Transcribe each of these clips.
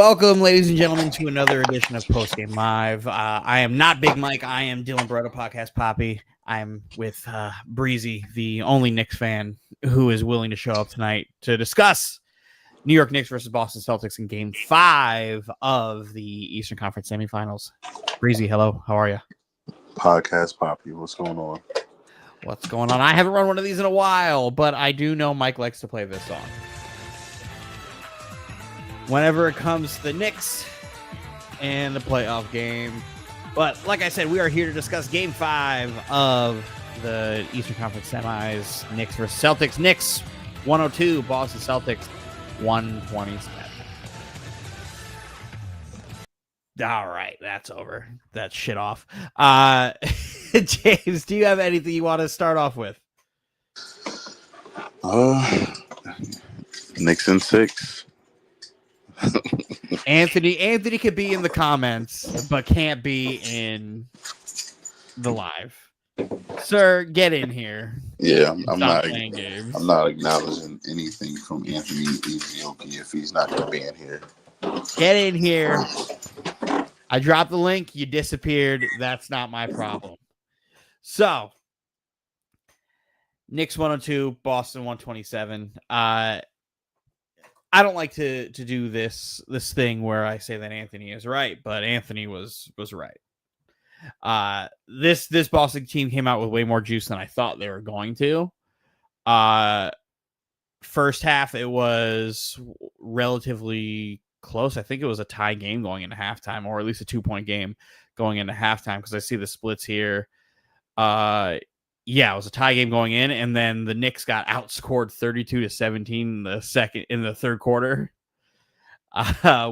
Welcome, ladies and gentlemen, to another edition of Post Game Live. I am not Big Mike. I am Dylan Beretta, Podcast Poppy. I'm with Breezy, the only Knicks fan who is willing to show up tonight to discuss New York Knicks versus Boston Celtics in Game 5 of the Eastern Conference semifinals. Breezy, hello. How are you? Podcast Poppy, what's going on? What's going on? I haven't run one of these in a while, but I do know Mike likes to play this song. Whenever it comes to the Knicks and the playoff game. But like I said, we are here to discuss Game 5 of the Eastern Conference semis. Knicks versus Celtics. Knicks 102, Boston Celtics 127. All right, that's over. That shit off. James, do you have anything you want to start off with? Knicks in 6. Anthony could be in the comments, but can't be in the live. Sir, get in here. Yeah, I'm not acknowledging anything from Anthony Ezioki if he's not going to be in here. Get in here. I dropped the link. You disappeared. That's not my problem. So, Knicks 102, Boston 127. I don't like to do this thing where I say that Anthony is right, but Anthony was right. This Boston team came out with way more juice than I thought they were going to. First half, it was relatively close. I think it was a tie game going into halftime, or at least a 2-point game going into halftime, because I see the splits here. Yeah, it was a tie game going in, and then the Knicks got outscored 32-17 in the third quarter,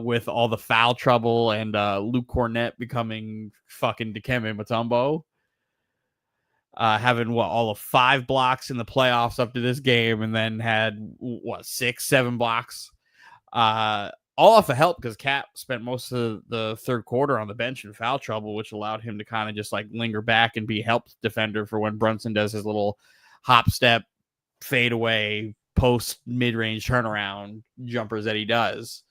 with all the foul trouble and Luke Cornett becoming fucking Dikembe Mutombo, having all of 5 blocks in the playoffs up to this game, and then had 6-7 blocks, all off of help because Cat spent most of the third quarter on the bench in foul trouble, which allowed him to kind of just like linger back and be help defender for when Brunson does his little hop step, fade away, post mid-range turnaround jumpers that he does,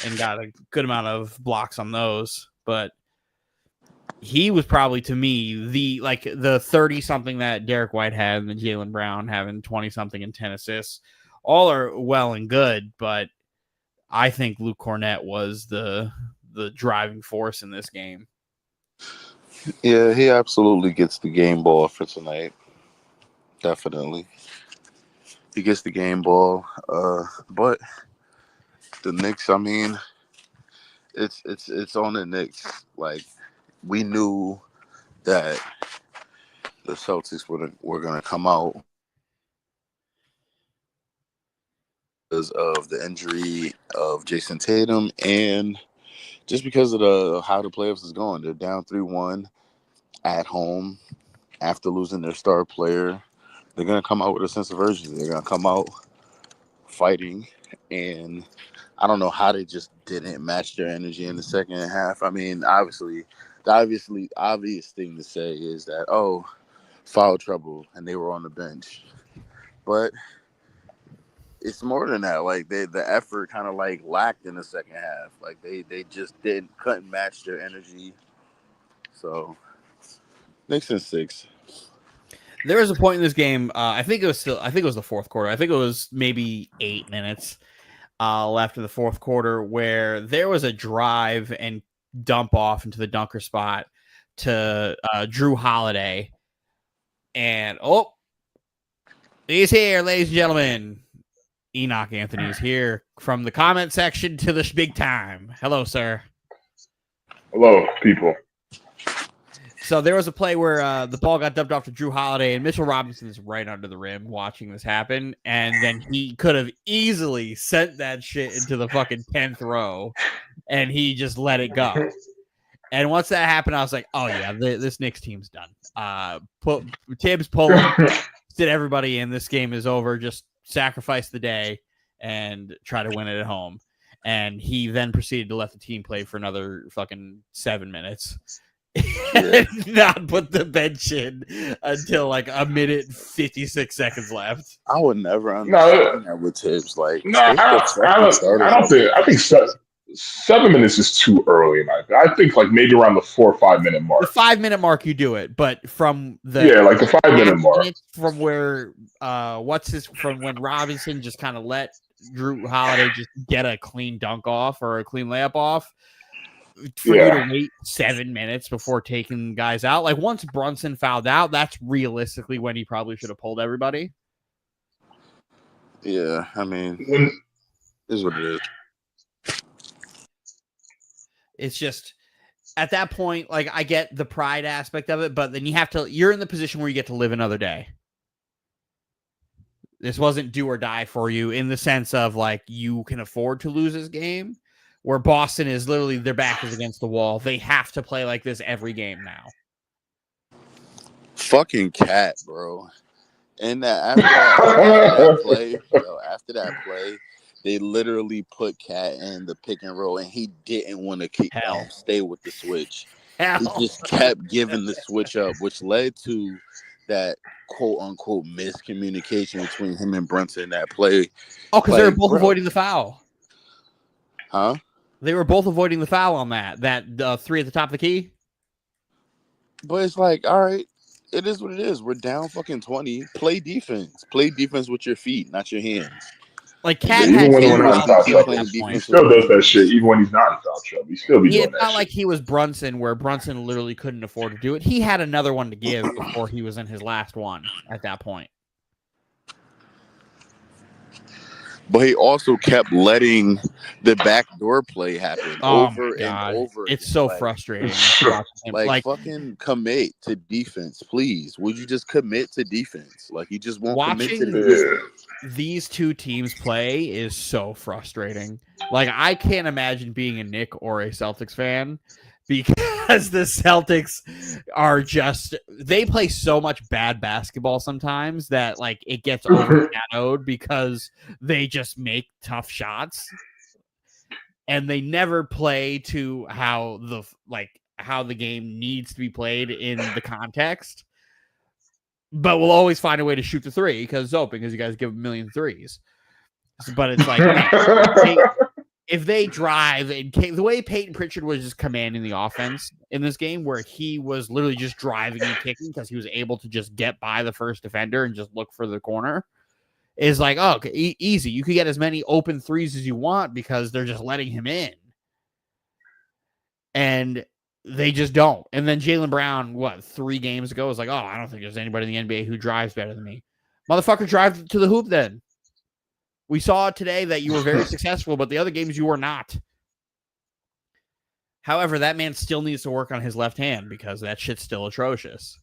and got a good amount of blocks on those. But he was probably, to me, the 30-something that Derek White had and the Jaylen Brown having 20-something and 10 assists. All are well and good, but I think Luke Cornett was the driving force in this game. Yeah, he absolutely gets the game ball for tonight. Definitely. He gets the game ball. But the Knicks, I mean, it's on the Knicks. Like, we knew that the Celtics were going to come out because of the injury of Jason Tatum and just because of how the playoffs is going. They're down 3-1 at home after losing their star player. They're going to come out with a sense of urgency. They're going to come out fighting, and I don't know how they just didn't match their energy in the second half. I mean, obviously, the obvious thing to say is that, foul trouble, and they were on the bench. But it's more than that. Like, the effort kind of like lacked in the second half. Like they just couldn't match their energy. So Knicks in 6. There was a point in this game. I think it was the fourth quarter. I think it was maybe 8 minutes left in the fourth quarter where there was a drive and dump off into the dunker spot to Drew Holiday, and he's here, ladies and gentlemen. Enoch Anthony is here from the comment section to the big time. Hello, sir. Hello, people. So there was a play where the ball got dumped off to Drew Holiday, and Mitchell Robinson is right under the rim watching this happen, and then he could have easily sent that shit into the fucking 10th row, and he just let it go. And once that happened, I was like, oh, yeah, this Knicks team's done. Tibbs, Poland, did everybody in. This game is over. Just sacrifice the day and try to win it at home. And he then proceeded to let the team play for another fucking 7 minutes. Yeah. Not put the bench in until like a minute 56 seconds left. I would never understand that with Tibbs. Like, no, I don't think. 7 minutes is too early, in my opinion. I think like maybe around the 4 or 5 minute mark. The 5 minute mark, you do it, but from the like the 5 minute mark, from where from when Robinson just kind of let Drew Holiday just get a clean dunk off or a clean layup off. For you to wait 7 minutes before taking guys out, like once Brunson fouled out, that's realistically when he probably should have pulled everybody. Yeah, I mean, it is what it is. It's just at that point, like I get the pride aspect of it, but then you're in the position where you get to live another day. This wasn't do or die for you in the sense of like you can afford to lose this game, where Boston is literally their back is against the wall. They have to play like this every game now. Fucking Cat, bro. And after that play, they literally put Cat in the pick and roll, and he didn't want to stay with the switch. He just kept giving the switch up, which led to that quote unquote miscommunication between him and Brunson in that play. Oh, because they were both avoiding the foul. Huh? They were both avoiding the foul on that three at the top of the key. But it's like, all right, it is what it is. We're down fucking 20. Play defense. Play defense with your feet, not your hands. Like Cat even when we're not in foul trouble, he still does that shit. Even when he's not in foul trouble, he still be doing that. It's not like he was Brunson, where Brunson literally couldn't afford to do it. He had another one to give before he was in his last one at that point. But he also kept letting the backdoor play happen over and over. It's so frustrating. Like fucking commit to defense, please. Would you just commit to defense? Like you just won't commit to defense. These two teams play is so frustrating. Like I can't imagine being a Knicks or a Celtics fan because the Celtics are they play so much bad basketball sometimes that like it gets overshadowed because they just make tough shots and they never play to how the game needs to be played in the context. But we'll always find a way to shoot the three because it's open because you guys give a million threes. But it's like if they drive and the way Peyton Pritchard was just commanding the offense in this game, where he was literally just driving and kicking because he was able to just get by the first defender and just look for the corner, is like, oh, okay, easy. You could get as many open threes as you want because they're just letting him in. And they just don't. And then Jaylen Brown, 3 games ago, was like, oh, I don't think there's anybody in the NBA who drives better than me. Motherfucker, drive to the hoop then. We saw today that you were very successful, but the other games you were not. However, that man still needs to work on his left hand because that shit's still atrocious.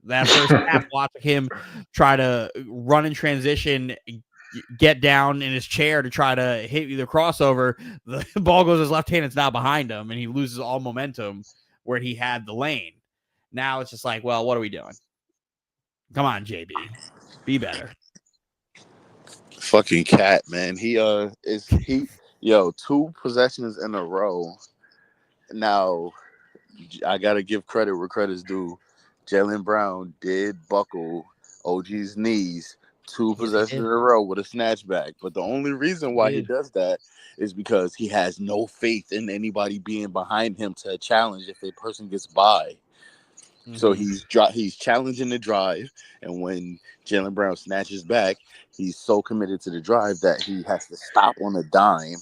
That first half, watching him try to run in transition, get down in his chair to try to hit the crossover, the ball goes his left hand, it's now behind him, and he loses all momentum where he had the lane. Now it's just like, well, what are we doing? Come on, JB. Be better. Fucking Cat, man. 2 possessions in a row. Now, I got to give credit where credit's due. Jaylen Brown did buckle OG's knees 2 possessions in a row with a snatchback. But the only reason why he does that is because he has no faith in anybody being behind him to challenge if a person gets by. Mm-hmm. So he's challenging the drive, and when Jaylen Brown snatches back, he's so committed to the drive that he has to stop on a dime,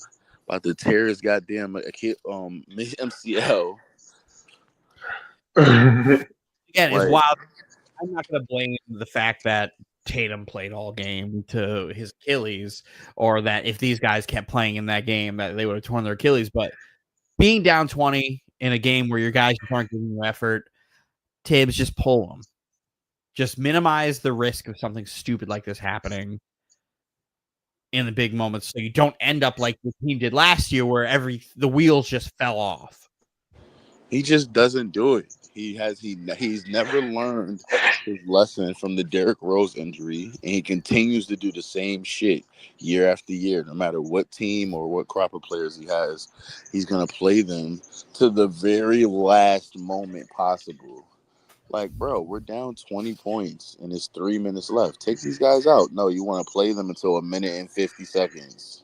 about to tear his goddamn MCL. Again, it's wild. I'm not going to blame the fact that Tatum played all game to his Achilles, or that if these guys kept playing in that game, that they would have torn their Achilles. But being down 20 in a game where your guys aren't giving you effort, Tibbs, just pull them. Just minimize the risk of something stupid like this happening in the big moments, so you don't end up like the team did last year, where the wheels just fell off. He just doesn't do it. He's never learned his lesson from the Derrick Rose injury, and he continues to do the same shit year after year. No matter what team or what crop of players he has, he's gonna play them to the very last moment possible. Like, bro, we're down 20 points and it's 3 minutes left. Take these guys out. No, you want to play them until 1 minute and 50 seconds.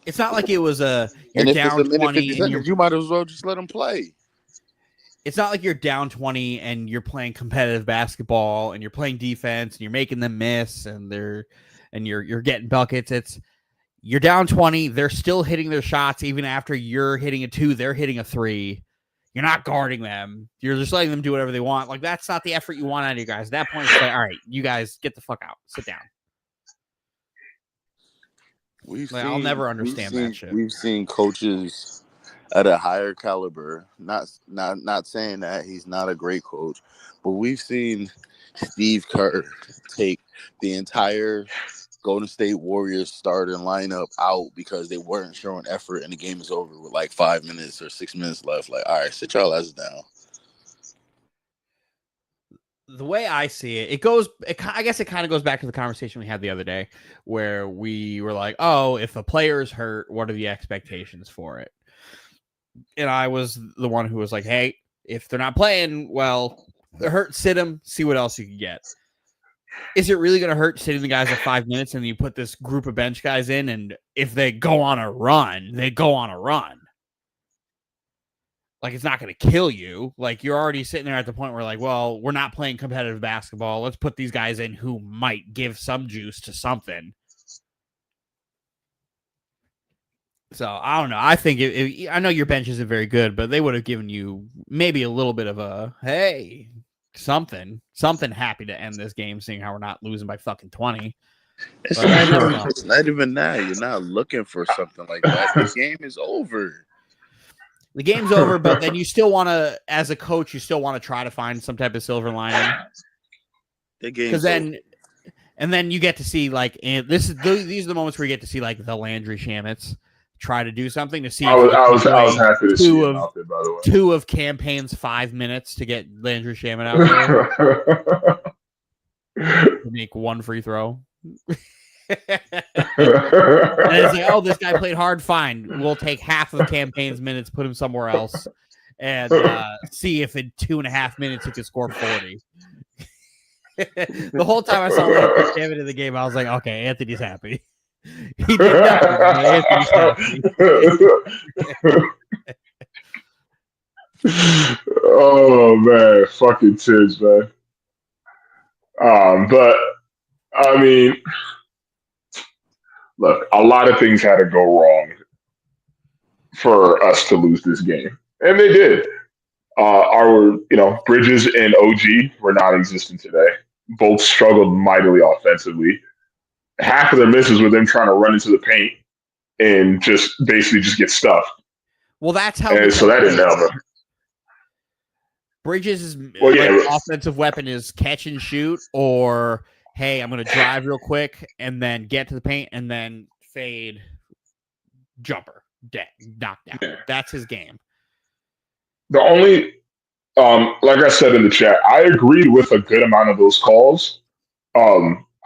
It's not like it was you're And if it's down a minute 20 50 and seconds, you might as well just let them play. it's not like you're down 20 and you're playing competitive basketball and you're playing defense and you're making them miss and you're getting buckets. It's you're down 20, they're still hitting their shots even after you're hitting a 2, they're hitting a 3. You're not guarding them. You're just letting them do whatever they want. Like, that's not the effort you want out of you guys. At that point, it's like, all right, you guys get the fuck out. Sit down. I'll never understand that shit. We've seen coaches at a higher caliber. Not saying that he's not a great coach, but we've seen Steve Kerr take the entire Golden State Warriors starting lineup out because they weren't showing effort and the game is over with like 5 minutes or 6 minutes left. Like, all right, sit y'all asses down. The way I see it, I guess it kind of goes back to the conversation we had the other day where we were like, oh, if a player's hurt, what are the expectations for it? And I was the one who was like, hey, if they're not playing, well, they're hurt, sit them, see what else you can get. Is it really going to hurt sitting the guys at 5 minutes and you put this group of bench guys in, and if they go on a run, they go on a run? Like, it's not going to kill you. Like, you're already sitting there at the point where, like, well, we're not playing competitive basketball. Let's put these guys in who might give some juice to something. So, I don't know. I think I know your bench isn't very good, but they would have given you maybe a little bit of a, hey, something happy to end this game, seeing how we're not losing by fucking 20. It's not even that. You're not looking for something like that. The game is over. The game's over, but then you still want to, as a coach, you still want to try to find some type of silver lining. Because then you get to see, like, and these are the moments where you get to see, like, the Landry Shamits try to do something to see. I was happy to see him out there, by the way. 2 of campaign's 5 minutes to get Landry Shamit out there to make 1 free throw. And it's like, oh, this guy played hard. Fine, we'll take half of campaign's minutes, put him somewhere else, and see if in 2.5 minutes he could score 40. The whole time I saw Landry Shamit in the game, I was like, okay, Anthony's happy. He did nothing, but Anthony's happy. Oh man, fucking Tibbs, man. But I mean, look, a lot of things had to go wrong for us to lose this game, and they did. Our Bridges and OG were non-existent today. Both struggled mightily offensively. Half of their misses were them trying to run into the paint and just basically just get stuffed. Well, that's how. And so that didn't help them. Bridges' yeah, offensive weapon is catch and shoot, or hey, I'm going to drive real quick and then get to the paint and then fade, jumper, knockdown. Yeah. That's his game. The only, like I said in the chat, I agreed with a good amount of those calls.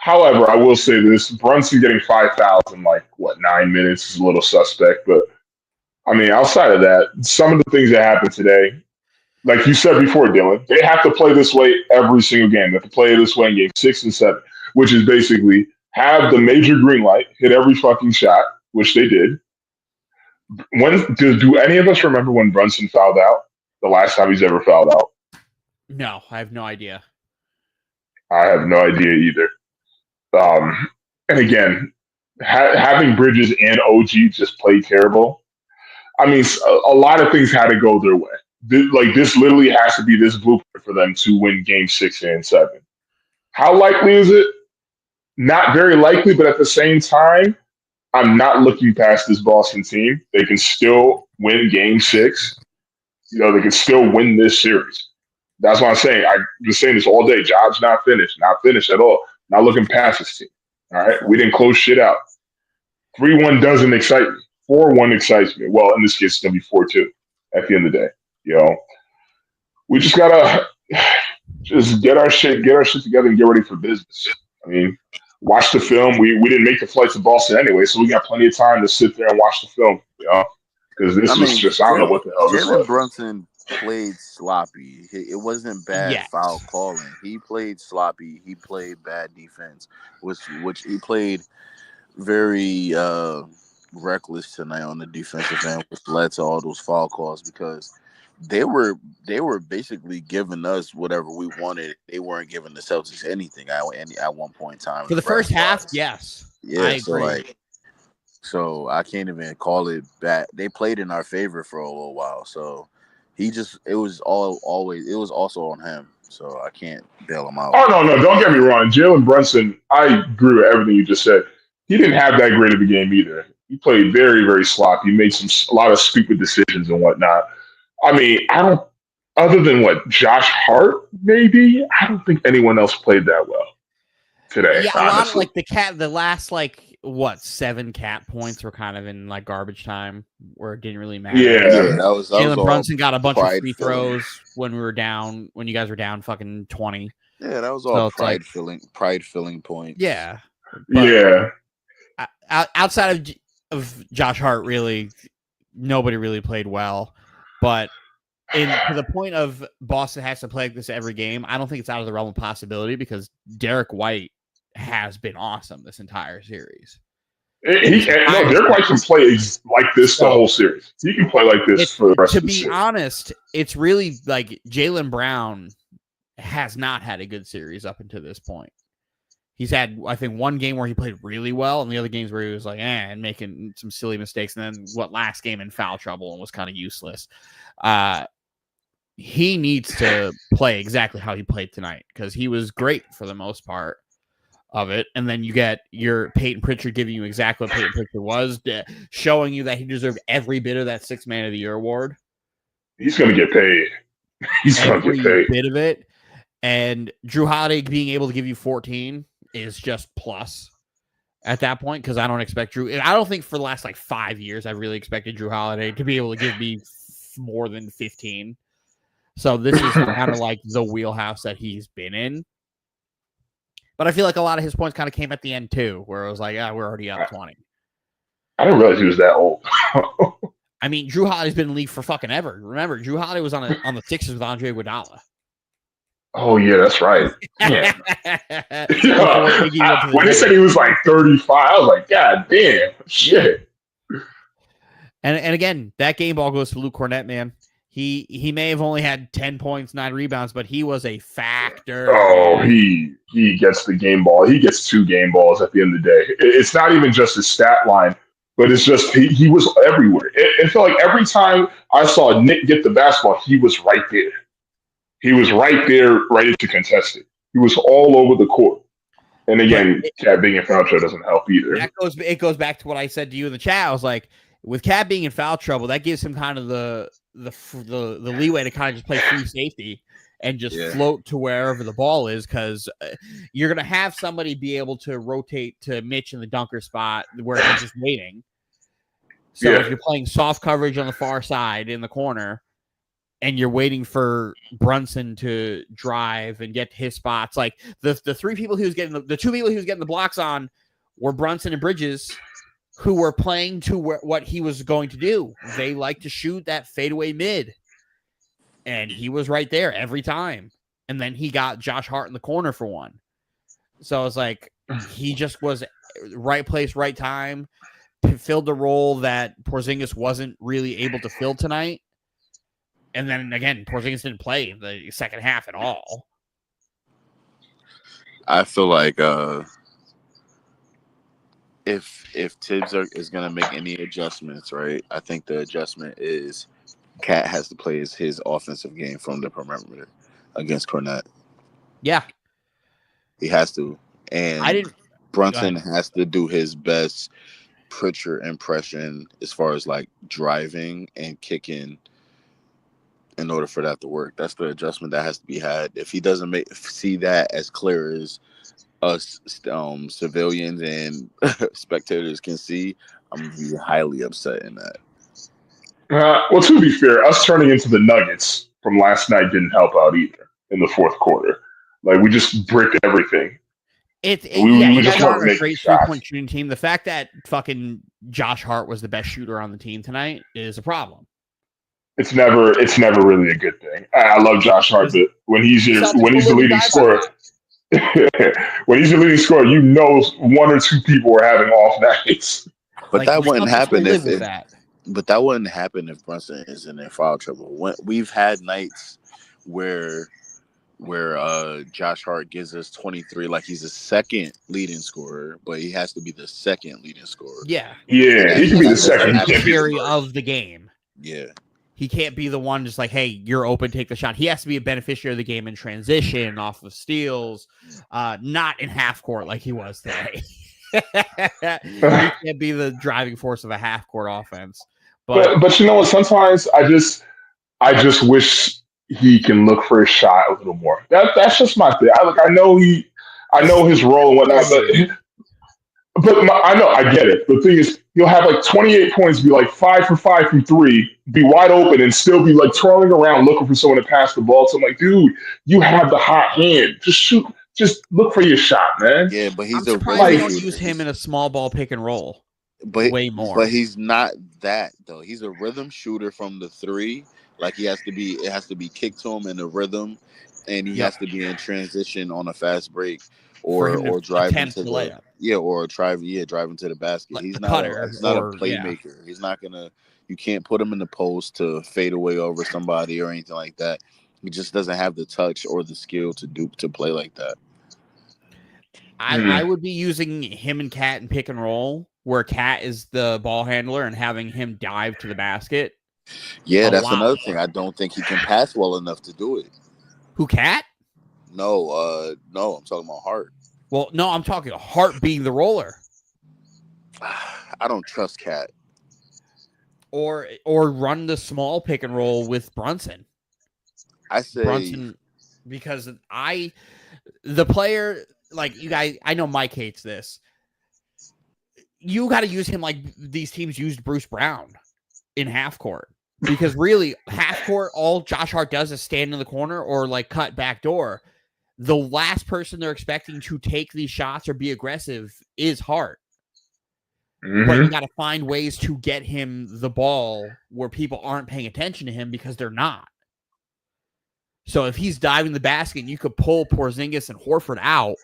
However, I will say this: Brunson getting 5,000, 9 minutes is a little suspect. But I mean, outside of that, some of the things that happened today, like you said before, Dylan, they have to play this way every single game. They have to play this way in game 6 and 7, which is basically have the major green light, hit every fucking shot, which they did. Do any of us remember when Brunson fouled out? The last time he's ever fouled out? No, I have no idea. I have no idea either. And again, having Bridges and OG just play terrible. I mean, a lot of things had to go their way. This literally has to be this blueprint for them to win game 6 and 7. How likely is it? Not very likely, but at the same time, I'm not looking past this Boston team. They can still win game 6. They can still win this series. That's what I'm saying. I've been saying this all day. Job's not finished at all. Not looking past this team. All right? We didn't close shit out. 3-1 doesn't excite me. 4-1 excites me. Well, in this case, it's going to be 4-2 at the end of the day. We just got to just get our shit together and get ready for business. I mean, watch the film. We didn't make the flight to Boston anyway, so we got plenty of time to sit there and watch the film, because this was just, I don't know what the hell this was. Jalen Brunson played sloppy. It wasn't bad foul calling. He played sloppy. He played bad defense, which he played very reckless tonight on the defensive end, which led to all those foul calls because they were basically giving us whatever we wanted. They weren't giving the Celtics anything at one point in time. For the first half, yes. Yeah, I so agree. so I can't even call it bad. They played in our favor for a little while, so it was also on him. So I can't bail him out. Oh no, don't get me wrong. Jalen Brunson, I agree with everything you just said. He didn't have that great of a game either. He played very, very sloppy. He made a lot of stupid decisions and whatnot. I mean, I don't. Other than what Josh Hart, maybe I don't think anyone else played that well today. Yeah, a honestly. lot of like the last 7 cat points were kind of in like garbage time where it didn't really matter. Yeah, that was Jalen Brunson got a bunch of free filling. throws when you guys were down fucking 20. Yeah, that was all pride filling points. Yeah. Yeah. Outside of Josh Hart, really, nobody really played well. But to the point of Boston has to play like this every game, I don't think it's out of the realm of possibility because Derek White has been awesome this entire series. Derek White can play like this the whole series. He can play like this for the rest of the series. To be honest, it's really like Jaylen Brown has not had a good series up until this point. He's had, I think, one game where he played really well, and the other games where he was like, and making some silly mistakes, and then last game in foul trouble and was kind of useless. He needs to play exactly how he played tonight because he was great for the most part of it. And then you get your Peyton Pritchard giving you exactly what Peyton Pritchard was, showing you that he deserved every bit of that 6th Man of the Year award. He's going to get paid. He's going to get paid. Bit of it. And Drew Holiday being able to give you 14 is just plus at that point because I don't expect I don't think for the last 5 years I've really expected Drew Holiday to be able to give me more than 15. So this is kind of like the wheelhouse that he's been in. But I feel like a lot of his points kind of came at the end too, where it was like, we're already up 20. I didn't realize he was that old. I mean, Drew Holiday's been in the league for fucking ever. Remember, Drew Holiday was on the Sixers with Andre Iguodala. Oh yeah, that's right. Yeah. When they said he was 35, I was like, God damn, shit. And again, that game ball goes to Luke Cornett, man. He may have only had 10 points, 9 rebounds, but he was a factor. Oh, he gets the game ball. He gets 2 game balls at the end of the day. It's not even just his stat line, but it's just he was everywhere. It felt like every time I saw Nick get the basketball, he was right there. He was right there, ready to contest it. He was all over the court. And again, Cat being in foul trouble doesn't help either. It goes back to what I said to you in the chat. I was like, with Cat being in foul trouble, that gives him kind of the leeway to kind of just play free safety and just float to wherever the ball is because you're going to have somebody be able to rotate to Mitch in the dunker spot where he's just waiting. So if you're playing soft coverage on the far side in the corner and you're waiting for Brunson to drive and get to his spots, like the 3 people he was getting, the 2 people he was getting the blocks on were Brunson and Bridges, who were playing to what he was going to do. They like to shoot that fadeaway mid. And he was right there every time. And then he got Josh Hart in the corner for one. So it's like he just was right place, right time, filled the role that Porzingis wasn't really able to fill tonight. And then again, Porzingis didn't play the second half at all. I feel like if Tibbs is going to make any adjustments, right, I think the adjustment is Cat has to play his offensive game from the perimeter against Cornette. Yeah. He has to. And Brunson has to do his best Pritchard impression as far as driving and kicking in order for that to work. That's the adjustment that has to be had. If he doesn't see that as clear as us civilians and spectators can see, I'm going to be highly upset in that. Well, to be fair, us turning into the Nuggets from last night didn't help out either in the fourth quarter. We just bricked everything. We just weren't a great 3-point shooting team. The fact that fucking Josh Hart was the best shooter on the team tonight is a problem. It's never really a good thing. I love Josh Hart, but when he's the leading scorer, when he's the leading scorer, 1 or 2 people are having off nights. But that wouldn't happen live with that. But that wouldn't happen if Brunson isn't in foul trouble. We've had nights where Josh Hart gives us 23, like he's the second leading scorer, but he has to be the second leading scorer. Yeah, yeah, he can be the second. He can't be the beneficiary first. of the game. Yeah, he can't be the one just like, hey, you're open, take the shot. He has to be a beneficiary of the game in transition, off of steals, not in half court like he was today. He can't be the driving force of a half court offense. But you know what? Sometimes I just wish he can look for a shot a little more. That's just my thing. I know his role and whatnot, I know I get it. The thing is, he'll have like 28 points, be like 5 for 5 from 3, be wide open, and still be like twirling around looking for someone to pass the ball. So I'm like, dude, you have the hot hand. Just shoot. Just look for your shot, man. Yeah, but he's surprised they don't use him in a small ball pick and roll. Way more. But he's not that though. He's a rhythm shooter from the 3. Like it has to be kicked to him in a rhythm, and he has to be in transition on a fast break or driving to the driving to the basket. Like he's not a playmaker. Yeah. He's not gonna. You can't put him in the post to fade away over somebody or anything like that. He just doesn't have the touch or the skill to play like that. I would be using him and Cat in pick and roll, where Cat is the ball handler and having him dive to the basket. Yeah, that's another thing. I don't think he can pass well enough to do it. Who, Cat? No, I'm talking about Hart. Well, no, I'm talking Hart being the roller. I don't trust Cat. Or run the small pick and roll with Brunson. I say Brunson, because the player, like you guys, I know Mike hates this. You got to use him like these teams used Bruce Brown in half court. Because really, half court, all Josh Hart does is stand in the corner or like cut back door. The last person they're expecting to take these shots or be aggressive is Hart. Mm-hmm. But you got to find ways to get him the ball where people aren't paying attention to him because they're not. So if he's diving the basket, you could pull Porzingis and Horford out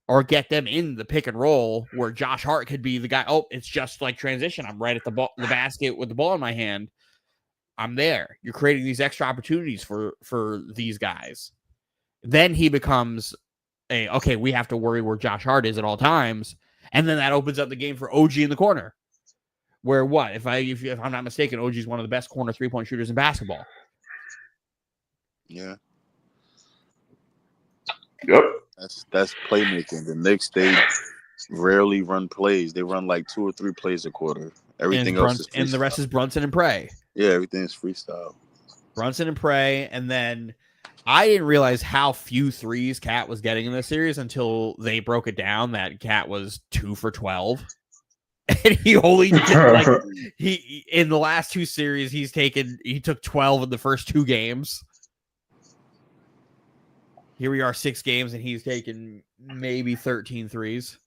or get them in the pick and roll where Josh Hart could be the guy. Oh, it's just like transition. I'm right at the basket with the ball in my hand. I'm there. You're creating these extra opportunities for these guys. Then he becomes okay, we have to worry where Josh Hart is at all times. And then that opens up the game for OG in the corner. Where what? If I'm not mistaken, OG is one of the best corner 3-point shooters in basketball. Yeah. Yep. That's playmaking. The Knicks, they rarely run plays. They run like 2 or 3 plays a quarter. Everything else is freestyle. And the rest is Brunson and Prey. Yeah, everything's freestyle. Brunson and Prey, and then I didn't realize how few threes Cat was getting in this series until they broke it down that Cat was 2 for 12. And he only did he in the last 2 series he took 12 in the first 2 games. Here we are 6 games and he's taken maybe 13 threes.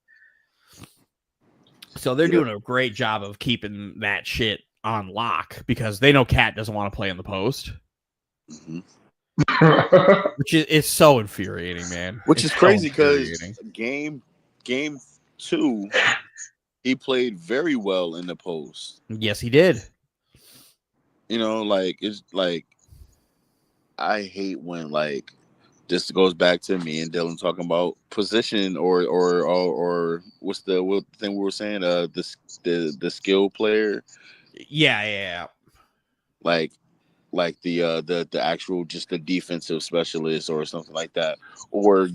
So they're doing a great job of keeping that shit on lock because they know Cat doesn't want to play in the post. Mm-hmm. Which is so infuriating, man. Which is crazy because game 2, he played very well in the post. Yes, he did. You know, like it's like I hate when like this goes back to me and Dylan talking about position or what's the thing we were saying? The skill player. Yeah. Like the actual just the defensive specialist or something like that, or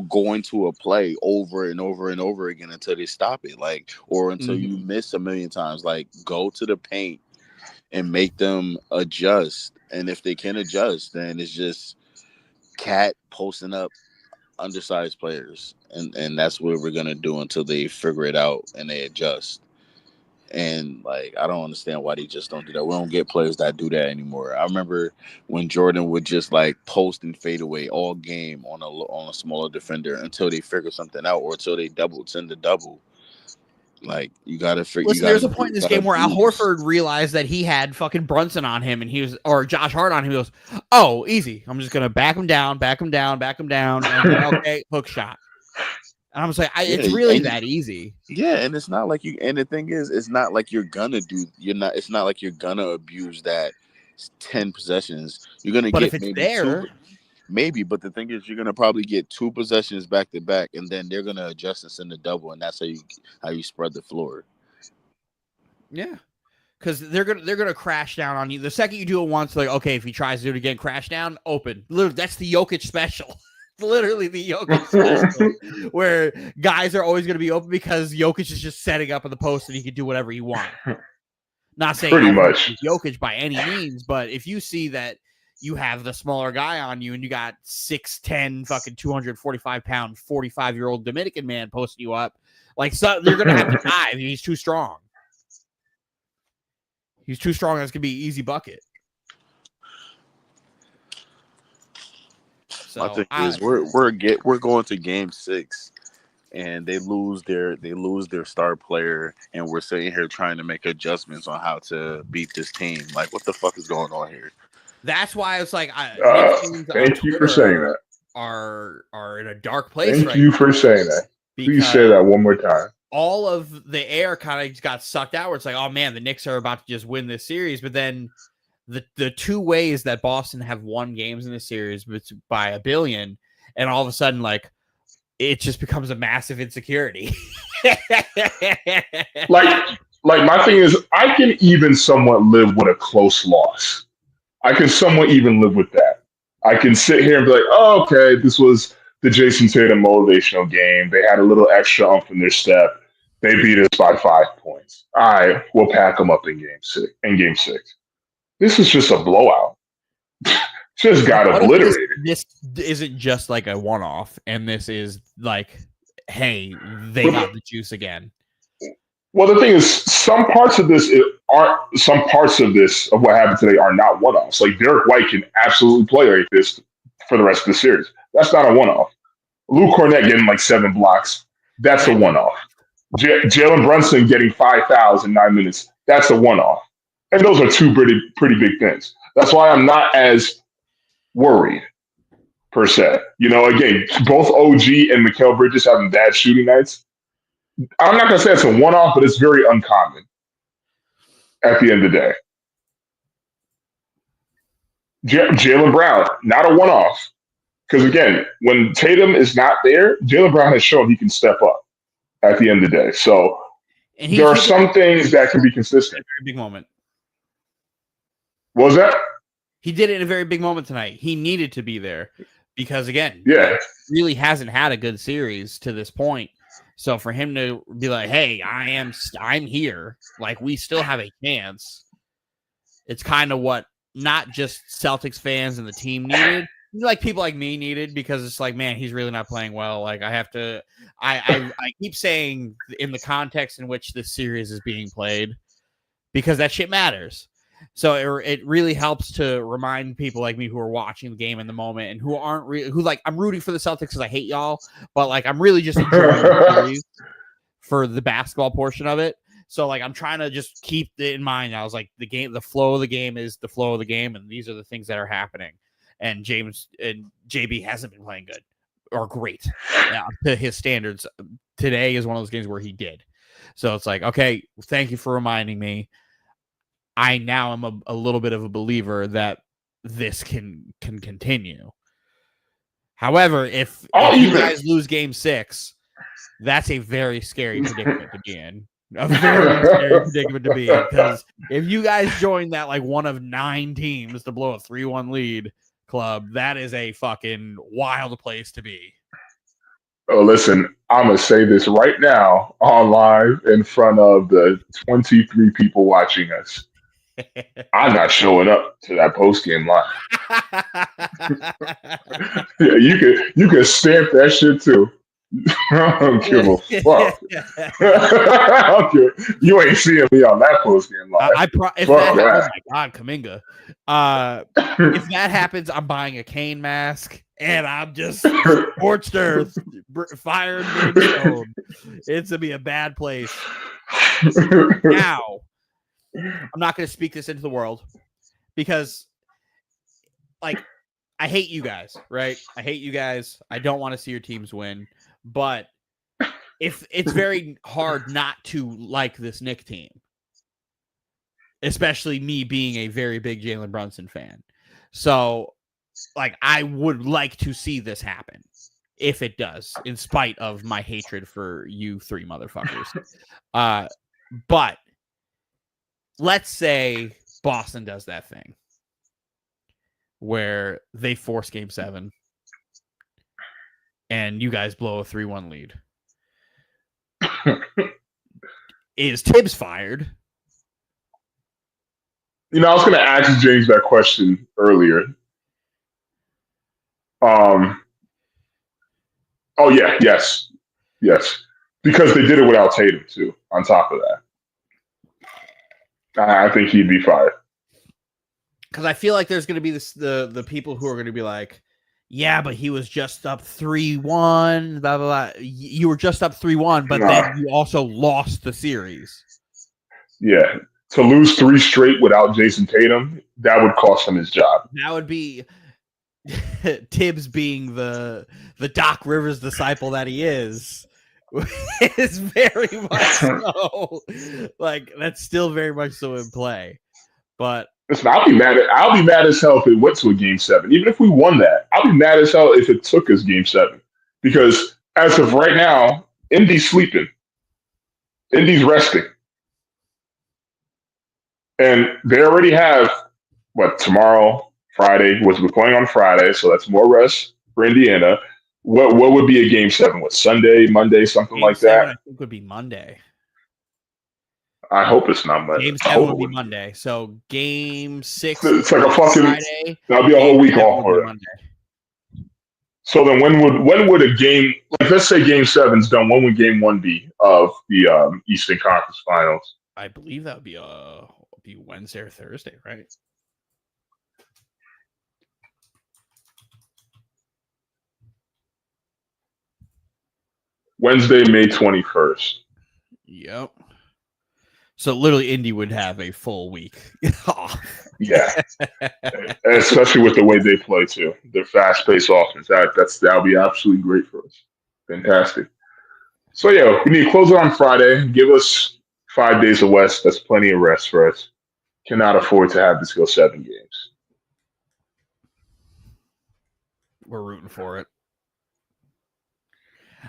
going to a play over and over and over again until they stop it, like or until you miss a million times. Like go to the paint and make them adjust, and if they can adjust, then it's just Cat posting up undersized players, and that's what we're gonna do until they figure it out and they adjust. And like I don't understand why they just don't do that. We don't get players that do that anymore. I remember when Jordan would just like post and fade away all game on a smaller defender until they figure something out or until they send the double. Like you gotta figure. Listen, there's a point in this game where Al Horford realized that he had fucking Brunson on him, and or Josh Hart on him. He goes, "Oh, easy. I'm just gonna back him down. And then, okay, hook shot." And I'm just like, Yeah, it's really and that easy. yeah, and it's not like you. And the thing is, it's not like you're gonna do. You're not. It's not like you're gonna abuse that 10 possessions. You're gonna But if get it's maybe two, there, maybe. But the thing is, you're gonna probably get 2 possessions back to back, and then they're gonna adjust and send a double, and that's how you spread the floor. yeah. Because they're gonna crash down on you. The second you do it once, like, okay, if he tries to do it again, crash down, open. Literally, that's the Jokic special. Literally the Jokic special, where guys are always gonna be open because Jokic is just setting up in the post and he can do whatever he wants. Not saying Pretty much. Jokic by any means, but if you see that you have the smaller guy on you and you got 6'10", fucking 245-pound, 45-year-old Dominican man posting you up, like, so they're gonna have to dive. He's too strong. He's too strong. That's gonna be an easy bucket. So My thing is, we're going to Game 6, and they lose their star player, and we're sitting here trying to make adjustments on how to beat this team. Like, what the fuck is going on here? that's why it's like thank you for saying that. Are in a dark place. Thank you for saying that. Please say that one more time. All of the air kind of got sucked out where it's like, oh man, the Knicks are about to just win this series. But then the 2 ways that Boston have won games in the series by a billion, and all of a sudden, like, it just becomes a massive insecurity. like my thing is, I can even somewhat live with a close loss. I can somewhat even live with that. I can sit here and be like, oh, okay, this was the Jason Tatum motivational game. They had a little extra oomph in their step. They beat us by 5 points. All right, we'll pack them up in game six. This is just a blowout. Just got obliterated. This isn't just like a one-off, and this is like, hey, they got the juice again. Well, the thing is, some parts of this of what happened today are not one-offs. Like, Derek White can absolutely play like this for the rest of the series. That's not a one-off. Lou Cornett getting like 7 blocks. That's a one-off. Jalen Brunson getting 5 fouls in 9 minutes. That's a one-off. And those are 2 pretty big things. That's why I'm not as worried, per se. You know, again, both OG and Mikal Bridges having bad shooting nights. I'm not going to say it's a one-off, but it's very uncommon at the end of the day. Jaylen Brown, not a one-off. Because, again, when Tatum is not there, Jaylen Brown has shown he can step up at the end of the day. So there are some things that can be consistent. A very big moment. What was that? He did it in a very big moment tonight. He needed to be there because, again, yeah, really hasn't had a good series to this point. So for him to be like, hey, I'm here, like, we still have a chance. It's kind of what not just Celtics fans and the team needed, like people like me needed, because it's like, man, he's really not playing well. Like, I have to, I keep saying in the context in which this series is being played, because that shit matters. So it really helps to remind people like me who are watching the game in the moment and who aren't who like, I'm rooting for the Celtics because I hate y'all, but like, I'm really just enjoying the series for the basketball portion of it. So like, I'm trying to just keep it in mind. I was like, the flow of the game is the flow of the game, and these are the things that are happening. And James and JB hasn't been playing good or great to his standards. Today is one of those games where he did. So it's like, okay, thank you for reminding me. I now am a little bit of a believer that this can continue. However, if you guys lose game 6, that's a very scary predicament to be in. A very scary predicament to be in, because if you guys join that like one of 9 teams to blow a 3-1 lead club, that is a fucking wild place to be. Oh, listen, I'm going to say this right now on live in front of the 23 people watching us. I'm not showing up to that post-game live. Yeah, you can stamp that shit too. I don't give a fuck. I don't care. You ain't seeing me on that post-game live. Oh my God, Kuminga. If that happens, I'm buying a Kane mask and I'm just scorched earth, fire and brimstone. It's gonna be a bad place. Now, I'm not going to speak this into the world because, like, I hate you guys, right? I hate you guys. I don't want to see your teams win. But if it's very hard not to like this Knicks team, especially me being a very big Jalen Brunson fan. So, like, I would like to see this happen if it does, in spite of my hatred for you three motherfuckers. But let's say Boston does that thing where they force Game 7 and you guys blow a 3-1 lead. Is Tibbs fired? You know, I was going to ask James that question earlier. Oh yeah, yes, because they did it without Tatum too. On top of that, I think he'd be fired. Because I feel like there's going to be the people who are going to be like, yeah, but he was just up 3-1, blah, blah, blah. You were just up 3-1, but then you also lost the series. Yeah. To lose 3 straight without Jason Tatum, that would cost him his job. That would be Tibbs being the Doc Rivers disciple that he is very much so. Like, that's still very much so in play. But listen, I'll be mad as hell if it went to a Game 7. Even if we won that, I'll be mad as hell if it took us Game 7. Because as of right now, Indy's sleeping. Indy's resting. And they already have, tomorrow, Friday, we're playing on Friday, so that's more rest for Indiana. What would be a Game 7? Sunday, Monday, something like that? I think would be Monday. I hope it's not Monday. Game 7 would be Monday. So Game 6 it's like a fucking Friday. That'll be a whole week off for it. So then when would a game, like, let's say Game 7's done, when would Game 1 be of the Eastern Conference Finals? I believe that would be Wednesday or Thursday, right? Wednesday, May 21st. Yep. So literally Indy would have a full week off. Yeah. Especially with the way they play too. Their fast-paced offense. That'll be absolutely great for us. Fantastic. So yeah, we need to close it on Friday. Give us 5 days of rest. That's plenty of rest for us. Cannot afford to have this go 7 games. We're rooting for it.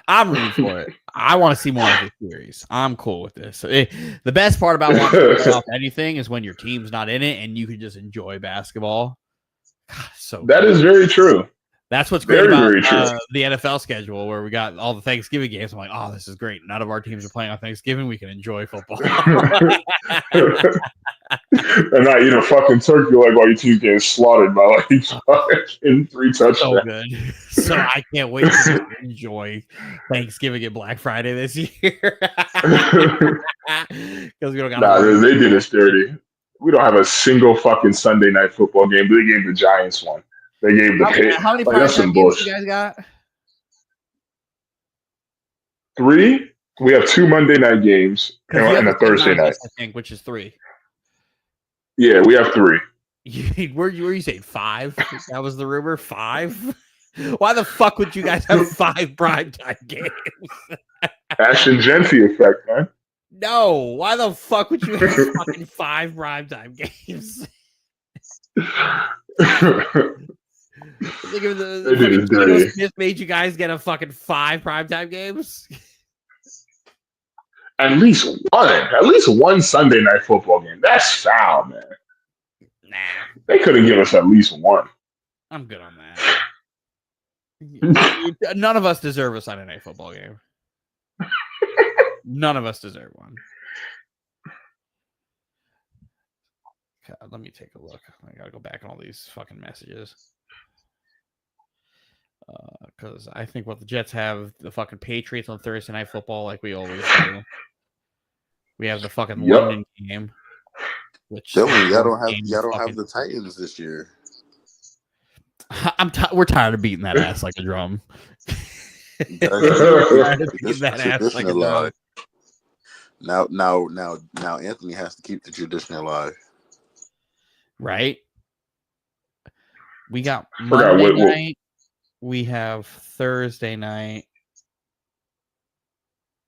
I'm rooting for it. I want to see more of this series. I'm cool with this. The best part about watching anything is when your team's not in it and you can just enjoy basketball. God, so that is very true. That's what's great about the NFL schedule, where we got all the Thanksgiving games. I'm like, oh, this is great. None of our teams are playing on Thanksgiving. We can enjoy football. And not eat a fucking turkey like while your team's getting slaughtered by in 3 touchdowns. So good. So I can't wait to enjoy Thanksgiving and Black Friday this year. Because we don't got they did us dirty. We don't have a single fucking Sunday night football game. They gave the Giants one. They gave the how many primetime games you guys got? 3. We have 2 Monday night games and a Thursday night. I think, which is 3. Yeah, we have 3. Were you saying 5? That was the rumor. 5? Why the fuck would you guys have 5 primetime games? Ashton Genty effect, man. No, why the fuck would you have fucking 5 primetime games? The Smith made you guys get a fucking 5 primetime games. At least one Sunday night football game. That's foul, man. Nah, they couldn't give us at least one. I'm good on that. None of us deserve a Sunday night football game. None of us deserve one. God, let me take a look. I gotta go back on all these fucking messages. Because I think what the Jets have the fucking Patriots on Thursday night football, like we always do. We have the fucking London game, which y'all don't have the Titans this year. We're tired of beating that ass like a drum. Now Anthony has to keep the tradition alive. Right? We got Monday night. We have Thursday night.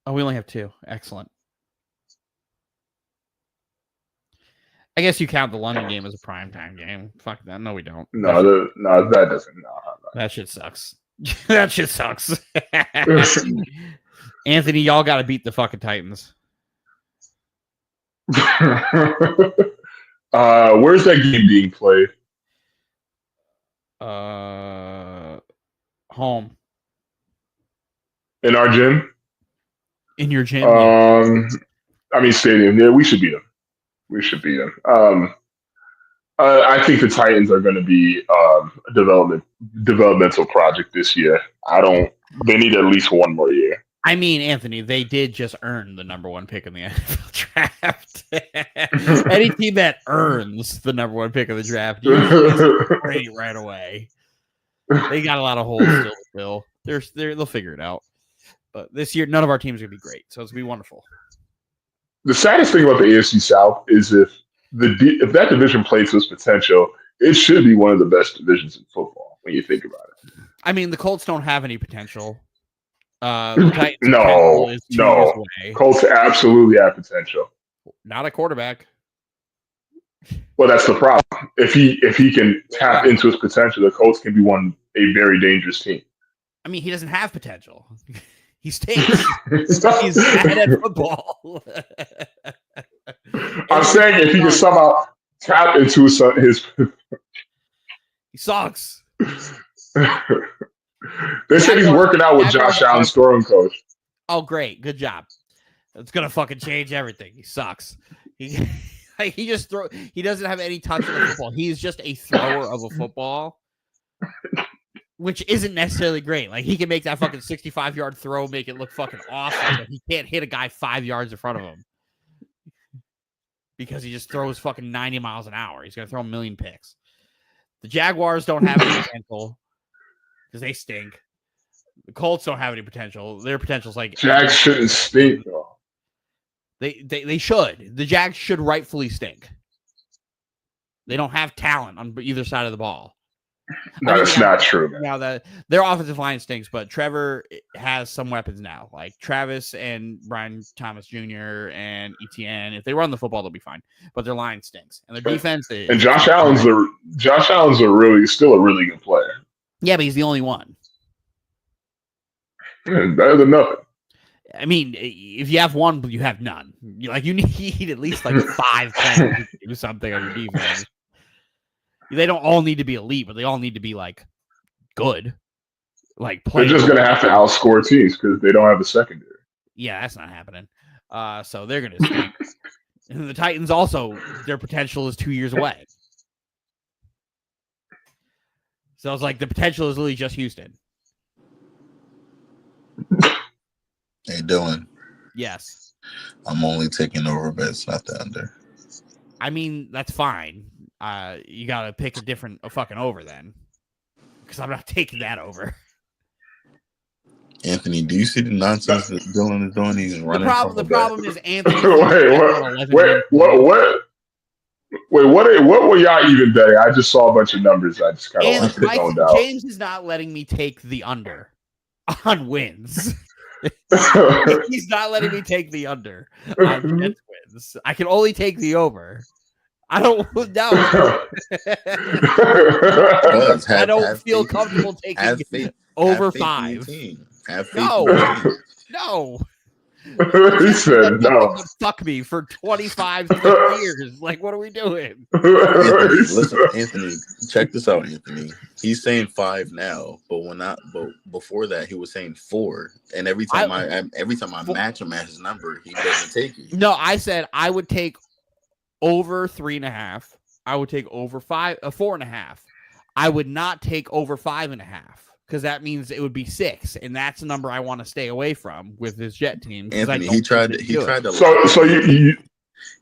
Oh, we only have 2. Excellent. I guess you count the London game as a primetime game. Fuck that. No, we don't. No, that doesn't. No. That shit sucks. That shit sucks. Anthony, y'all got to beat the fucking Titans. Where's that game being played? Home. In our gym? In your gym? I mean, stadium. Yeah, we should beat them. I think the Titans are going to be a developmental project this year. They need at least one more year. I mean, Anthony, they did just earn the number 1 pick in the NFL draft. Any team that earns the number 1 pick of the draft, great right away. They got a lot of holes still to fill. They'll figure it out. But this year, none of our teams are going to be great, so it's going to be wonderful. The saddest thing about the AFC South is if that division plays to its potential, it should be one of the best divisions in football when you think about it. I mean, the Colts don't have any potential. The Titans no. Colts absolutely have potential. Not a quarterback. Well, that's the problem. If he can tap into his potential, the Colts can be a very dangerous team. I mean, he doesn't have potential. He stinks. He's bad at football. I'm saying if he can somehow tap into his he sucks. They said he's working out with Josh Allen's throwing coach. Oh, great. Good job. It's going to fucking change everything. He sucks. He just he doesn't have any touch on the football. He's just a thrower of a football, which isn't necessarily great. Like, he can make that fucking 65-yard throw, make it look fucking awesome, but he can't hit a guy 5 yards in front of him because he just throws fucking 90 miles an hour. He's going to throw a million picks. The Jaguars don't have any potential because they stink. The Colts don't have any potential. Their potential is like Jags shouldn't stink though. They should. The Jags should rightfully stink. They don't have talent on either side of the ball. No, that's not true. Now that their offensive line stinks, but Trevor has some weapons now, like Travis and Brian Thomas Jr. and ETN. If they run the football, they'll be fine. But their line stinks, and their defense is. And Josh Allen's still a really good player. Yeah, but he's the only one. Better than nothing. I mean, if you have one, but you have none, you need at least like 5 players to do something on your defense. They don't all need to be elite, but they all need to be like good. Like they're just gonna have to outscore teams because they don't have a secondary. Yeah, that's not happening. So they're gonna stink. And the Titans also, their potential is 2 years away. So it's like the potential is literally just Houston. Hey, Dylan. Yes. I'm only taking over bets, not the under. I mean, that's fine. You got to pick a fucking over then. Because I'm not taking that over. Anthony, do you see the nonsense that Dylan is doing? He's running. The problem is Anthony. What were y'all even betting? I just saw a bunch of numbers. I just kind of zoned out. James is not letting me take the under on wins. He's not letting me take the under on Jets wins. I can only take the over. I don't know. I don't feel comfortable taking over 5. No. He said no. Fuck me for 25 years. Like, what are we doing? Listen, Anthony, check this out, Anthony. He's saying 5 now, but before that he was saying 4. And every time I match him at his number, he doesn't take it. No, I said I would take over 3.5. I would take over 4.5. I would not take over 5.5. Because that means it would be 6, and that's the number I want to stay away from with this Jet team. Anthony, he tried to. So he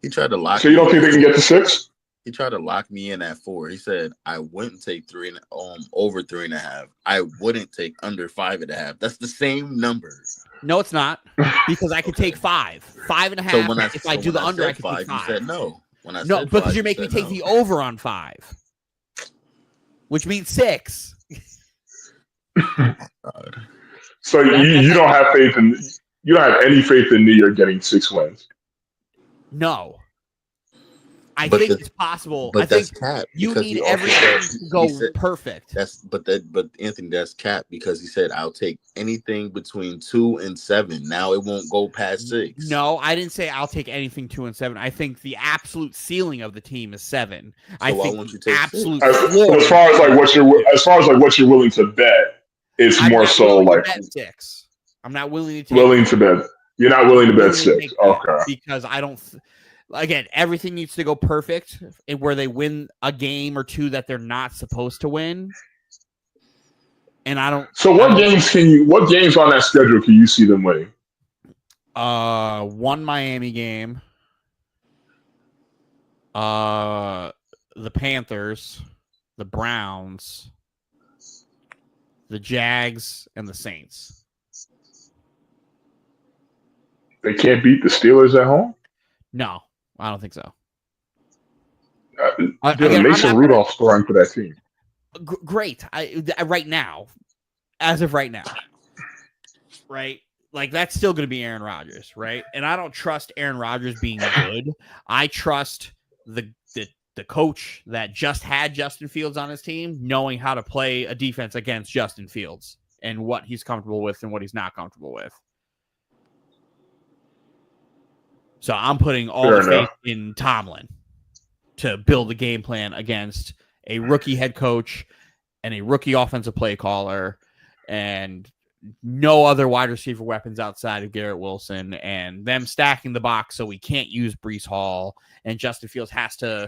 tried to lock. So you don't think they can get to 6? He tried to lock me in at 4. He said I wouldn't take over 3.5. I wouldn't take under 5.5. That's the same number. No, it's not, because I could take 5, 5.5. So if I do the under, I could take 5. You said no. No, because you're making me take the over on 5, which means 6. So you don't have faith You don't have any faith in New York getting 6 wins. No. I think it's possible. But I think that's cap you because need he also everything said, to go perfect. But Anthony, that's cap because he said I'll take anything between 2 and 7. Now it won't go past 6. No, I didn't say I'll take anything 2 and 7. I think the absolute ceiling of the team is 7. So I why think won't you take absolute 6? floor. As far as what you're willing to bet, it's I'm more not so willing like to bet 6. I'm not willing to take willing to bet. You're not willing to bet 6. Okay. Because I don't. Again, everything needs to go perfect where they win a game or 2 that they're not supposed to win. And I don't. So what games on that schedule can you see them winning? One Miami game. The Panthers, the Browns, the Jags, and the Saints. They can't beat the Steelers at home? No, I don't think so. Mason Rudolph scoring for that team. Great. Right now, as of right now, right? Like, that's still going to be Aaron Rodgers, right? And I don't trust Aaron Rodgers being good. I trust the coach that just had Justin Fields on his team knowing how to play a defense against Justin Fields and what he's comfortable with and what he's not comfortable with. So I'm putting all the faith in Tomlin to build a game plan against a rookie head coach and a rookie offensive play caller and no other wide receiver weapons outside of Garrett Wilson and them stacking the box so we can't use Breece Hall and Justin Fields has to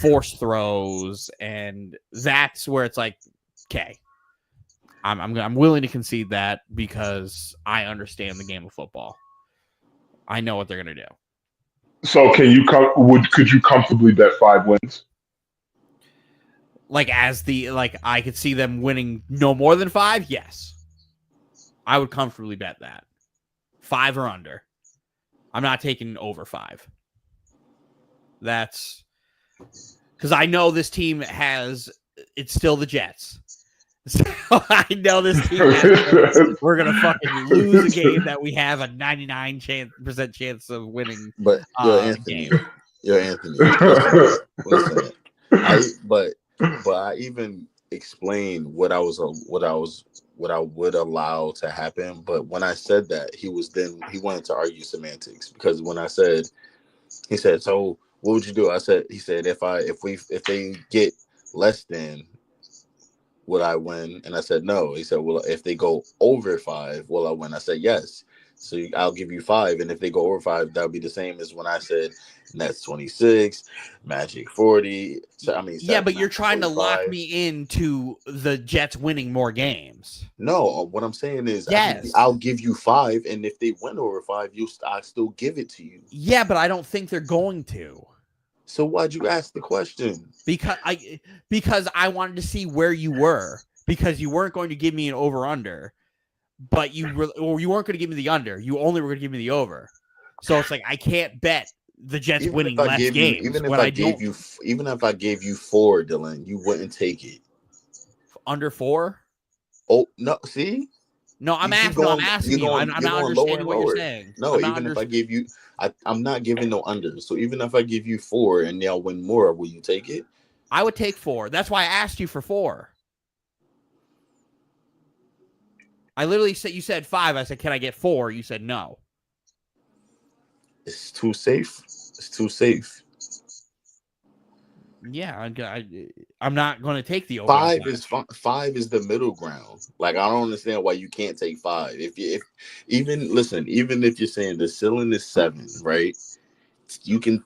force throws. And that's where it's like, okay, I'm willing to concede that because I understand the game of football. I know what they're going to do. So could you comfortably bet 5 wins? I could see them winning no more than 5. Yes, I would comfortably bet that 5 or under. I'm not taking over 5. That's because I know this team it's still the Jets. So I know this team we're going to fucking lose a game that we have a 99% chance of winning. But game. Anthony. Listen. But I even explained what I would allow to happen. But when I said that, he wanted to argue semantics because when I said, he said, so what would you do? He said, if they get less than, would I win? And I said, no. He said, well, if they go over 5, will I win? I said, yes. So I'll give you 5. And if they go over 5, that'll be the same as when I said Nets 26, Magic 40. So, but you're trying 45. To lock me into the Jets winning more games. No, what I'm saying is, yes. I'll give you 5. And if they win over 5, I still give it to you. Yeah, but I don't think they're going to. So why'd you ask the question? Because I wanted to see where you were. Because you weren't going to give me an over-under, but you weren't going to give me the under. You only were going to give me the over. So it's like I can't bet the Jets winning less games. Even if I gave you 4, Dylan, you wouldn't take it. Under 4? Oh no! See. No, I'm asking you. I'm not understanding what you're saying. No, if I gave you, I'm not giving no under. So even if I give you 4 and they'll win more, will you take it? I would take 4. That's why I asked you for 4. I literally said, you said 5. I said, can I get 4? You said no. It's too safe. It's too safe. Yeah, I'm not going to take the over. 5 is the middle ground. Like I don't understand why you can't take 5. Even if you're saying the ceiling is 7, right? You can.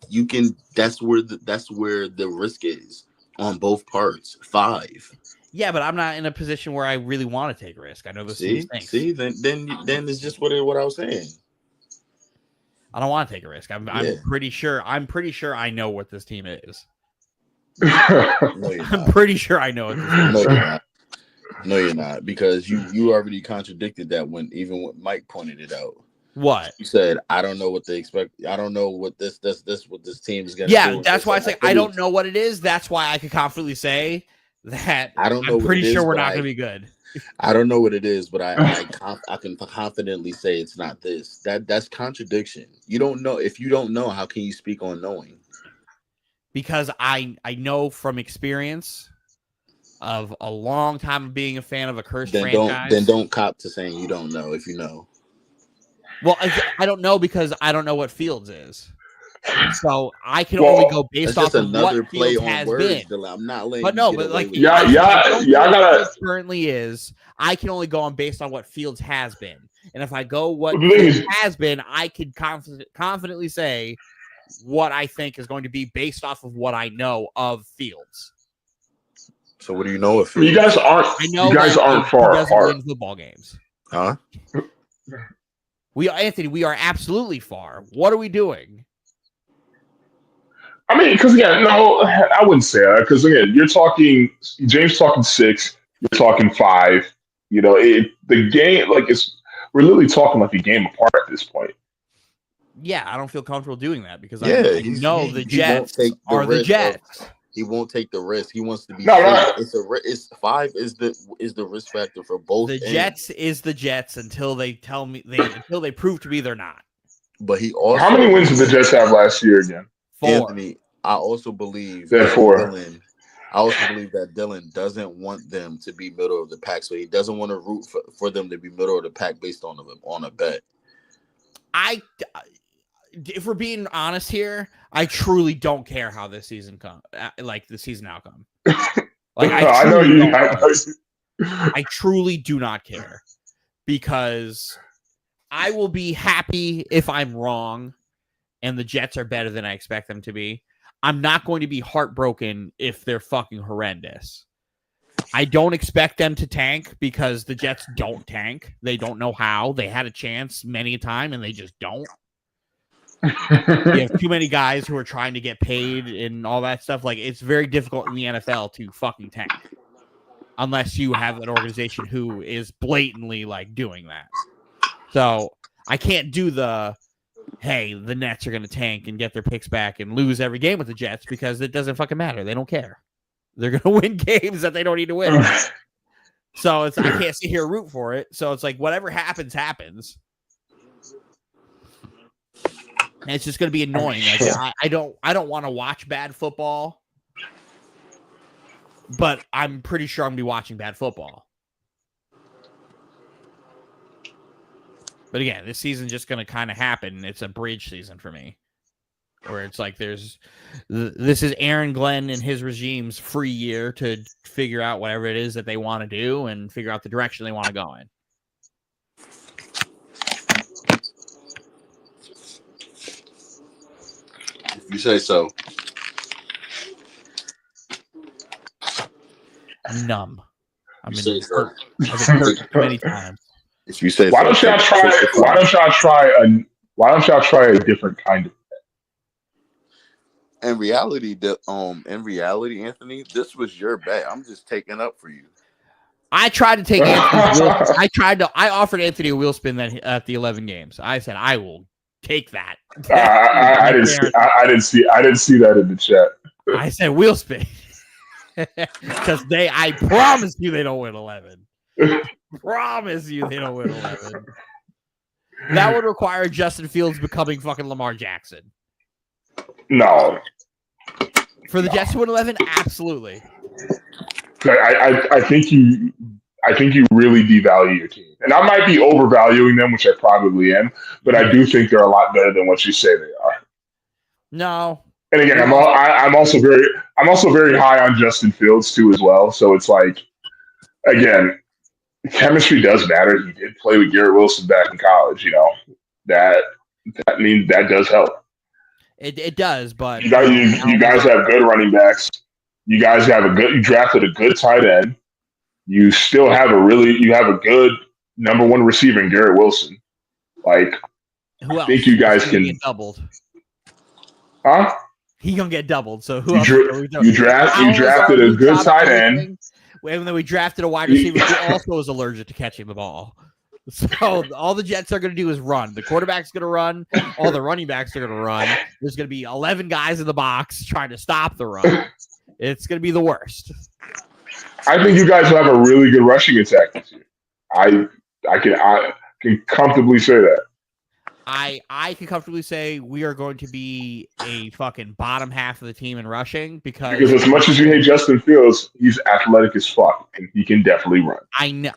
That's where the risk is on both parts. 5. Yeah, but I'm not in a position where I really want to take risk. I know this. See, then it's just what I was saying. I don't want to take a risk. I'm pretty sure. I'm pretty sure I know what this team is. No, I'm pretty sure I know it. No, you're not. No, you're not, because you already contradicted that when Mike pointed it out. What? You said, I don't know what they expect. I don't know what this team is going to do. Yeah, that's why I say I don't know what it is. That's why I could confidently say that I don't know. I'm pretty sure we're not going to be good. I don't know what it is, but I can confidently say it's not this. That's contradiction. You don't know. If you don't know, how can you speak on knowing? Because I know from experience of a long time of being a fan of a cursed franchise. Then don't cop to saying you don't know if you know. Well, I don't know because I don't know what Fields is. So I can only go based off of what Fields has been. I'm not letting. But no, but like gotta currently is. I can only go on based on what Fields has been, and if I go what Fields has been, I can confidently say what I think is going to be based off of what I know of Fields. So what do you know of Fields? You guys aren't. I know you guys aren't far apart. Win football games, huh? Anthony, we are absolutely far. What are we doing? I mean, because no, I wouldn't say that. Because again, James talking 6, you're talking 5. You know, the game we're literally talking like a game apart at this point. Yeah, I don't feel comfortable doing that because I know the Jets are the Jets. He won't take the risk. He wants to be. No. It's 5 is the risk factor for both. The Jets is the Jets until they prove to me they're not. But he also. How many wins did the Jets have last year again? 4. Anthony, I also believe that 4. Dylan doesn't want them to be middle of the pack, so he doesn't want to root for them to be middle of the pack based on a bet. If we're being honest here, I truly don't care how this season the season outcome. I truly do not care because I will be happy if I'm wrong and the Jets are better than I expect them to be. I'm not going to be heartbroken if they're fucking horrendous. I don't expect them to tank because the Jets don't tank. They don't know how. They had a chance many a time and they just don't. You have too many guys who are trying to get paid and all that stuff. Like, it's very difficult in the NFL to fucking tank unless you have an organization who is blatantly like doing that. So I can't do hey, the Nets are going to tank and get their picks back and lose every game with the Jets because it doesn't fucking matter. They don't care. They're going to win games that they don't need to win. So I can't sit here and root for it. So it's like whatever happens, happens. And it's just going to be annoying. Like, I don't want to watch bad football, but I'm pretty sure I'm going to be watching bad football. But again, this season's just going to kind of happen. It's a bridge season for me, where it's like this is Aaron Glenn and his regime's free year to figure out whatever it is that they want to do and figure out the direction they want to go in. If you say so. I'm numb. I've been hurt too many times. If you say why don't y'all try a different kind of bet? In reality, Anthony, this was your bet. I'm just taking up for you. I tried to take Anthony. I offered Anthony a wheel spin at the 11 games. I said I will take that. I didn't see that in the chat. I said wheel spin because I promise you they don't win 11. Promise you they don't win 11. That would require Justin Fields becoming fucking Lamar Jackson. No. For the Jets to win 11, absolutely. I think you really devalue your team, and I might be overvaluing them, which I probably am. But I do think they're a lot better than what you say they are. No. And again, I'm also very high on Justin Fields too as well. So it's like, again, chemistry does matter. He did play with Garrett Wilson back in college. You know that means that does help. It does, but you guys have good running backs. You guys you drafted a good tight end. You still have a good number 1 receiver in Garrett Wilson. Like, who else? I think you guys can get doubled. Huh? He gonna get doubled. So who else? You drafted a good tight end. And then we drafted a wide receiver who also is allergic to catching the ball. So all the Jets are going to do is run. The quarterback's going to run. All the running backs are going to run. There's going to be 11 guys in the box trying to stop the run. It's going to be the worst. I think you guys will have a really good rushing attack this year. I can comfortably say that. I can comfortably say we are going to be a fucking bottom half of the team in rushing Because as much as you hate Justin Fields, he's athletic as fuck and he can definitely run.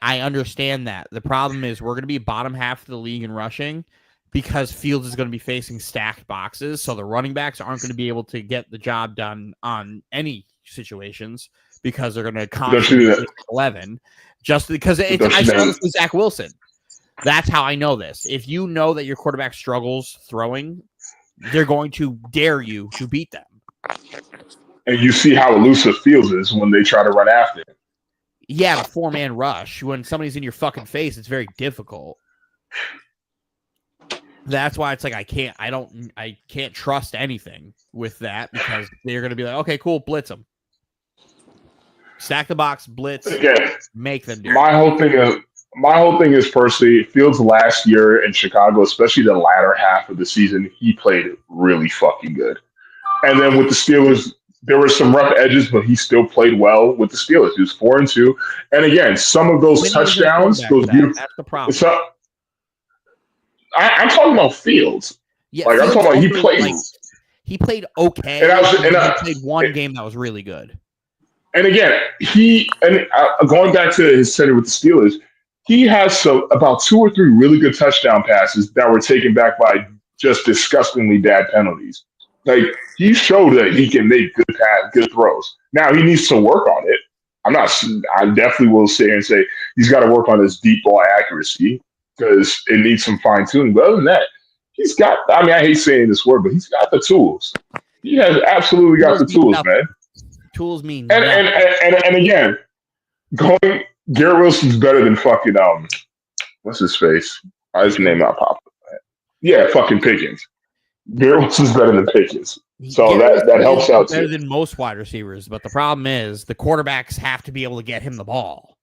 I understand that. The problem is we're going to be bottom half of the league in rushing because Fields is going to be facing stacked boxes, so the running backs aren't going to be able to get the job done on any situations because they're going to constantly 11 just because I saw this with Zach Wilson. That's how I know this. If you know that your quarterback struggles throwing, they're going to dare you to beat them. And you see how elusive Fields is when they try to run after him. Yeah, the 4-man rush. When somebody's in your fucking face, it's very difficult. That's why it's like I can't trust anything with that because they're going to be like, okay, cool, blitz them. Stack the box, blitz, make them do it. My whole thing is personally, Fields last year in Chicago, especially the latter half of the season, he played really fucking good. And then with the Steelers, there were some rough edges, but he still played well with the Steelers. He was 4-2. And again, some of those touchdowns, those beautiful. That's the problem. I'm talking about Fields. Yeah, like Fields I'm talking about he played okay. And he played one game that was really good. And again, going back to his tenure with the Steelers, he has about 2 or 3 really good touchdown passes that were taken back by just disgustingly bad penalties. Like he showed that he can make good throws. Now he needs to work on it. I definitely will sit here and say he's got to work on his deep ball accuracy because it needs some fine tuning. But other than that, he's got. I mean, I hate saying this word, but he's got the tools. He has absolutely got the tools, man. Tools mean and again, Garrett Wilson's better than fucking what's his face? His name not popping. Yeah, fucking Pickens. Garrett Wilson's better than Pickens, so that helps out better too. Than most wide receivers. But the problem is the quarterbacks have to be able to get him the ball,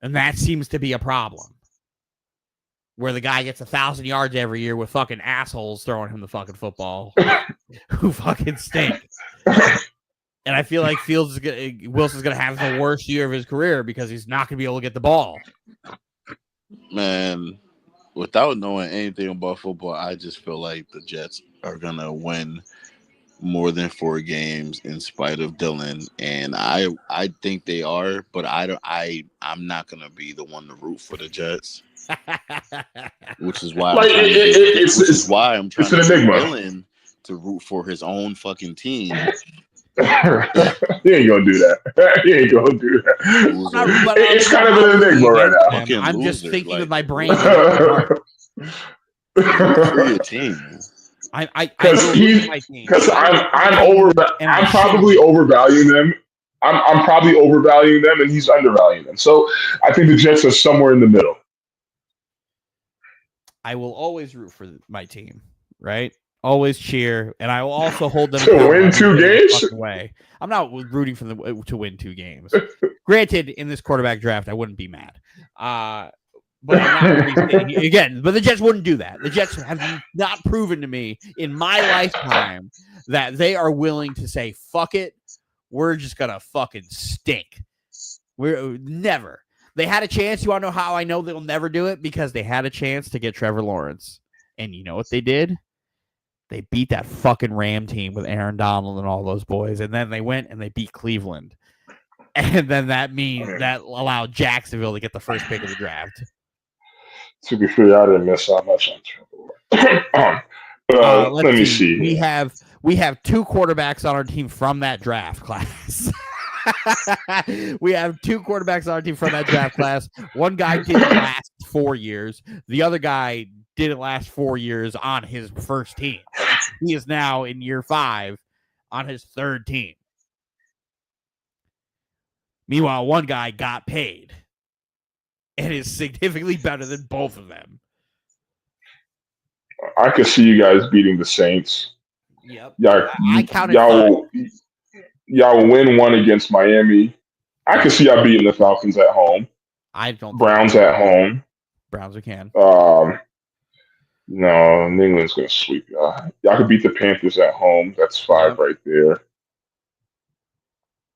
and that seems to be a problem. Where the guy gets 1,000 yards every year with fucking assholes throwing him the fucking football who fucking stink. And I feel like Wilson's going to have the worst year of his career because he's not going to be able to get the ball. Man, without knowing anything about football, I just feel like the Jets are going to win more than 4 games in spite of Dylan. And I think they are, but I'm not going to be the one to root for the Jets. Which is why I'm trying to get Dylan to root for his own fucking team. He ain't gonna do that. It's kind of an enigma right now. I'm just thinking with my brain. For your team. I'm probably overvaluing them. I'm probably overvaluing them, and he's undervaluing them. So I think the Jets are somewhere in the middle. I will always root for my team, right? Always cheer, and I will also hold them to win 2 games. Way. I'm not rooting for them to win 2 games. Granted, in this quarterback draft, I wouldn't be mad. But I'm not really saying, again, but the Jets wouldn't do that. The Jets have not proven to me in my lifetime that they are willing to say, fuck it, we're just going to fucking stink. We're never. They had a chance. You want to know how I know they'll never do it? Because they had a chance to get Trevor Lawrence. And you know what they did? They beat that fucking Ram team with Aaron Donald and all those boys. And then they went and they beat Cleveland. And then that allowed Jacksonville to get the first pick of the draft. To be fair, I didn't miss out much on Trevor. Let me see. We have 2 quarterbacks on our team from that draft class. We have 2 quarterbacks on our team from that draft class. One guy didn't last 4 years. The other guy didn't last 4 years on his first team. He is now in year 5 on his 3rd team. Meanwhile, one guy got paid and is significantly better than both of them. I could see you guys beating the Saints. Yep. I counted y'all win 1 against Miami. I could see y'all beating the Falcons at home. I don't. Browns at home. Browns we can. No, New England's gonna sweep y'all. Y'all could beat the Panthers at home. That's 5 right there.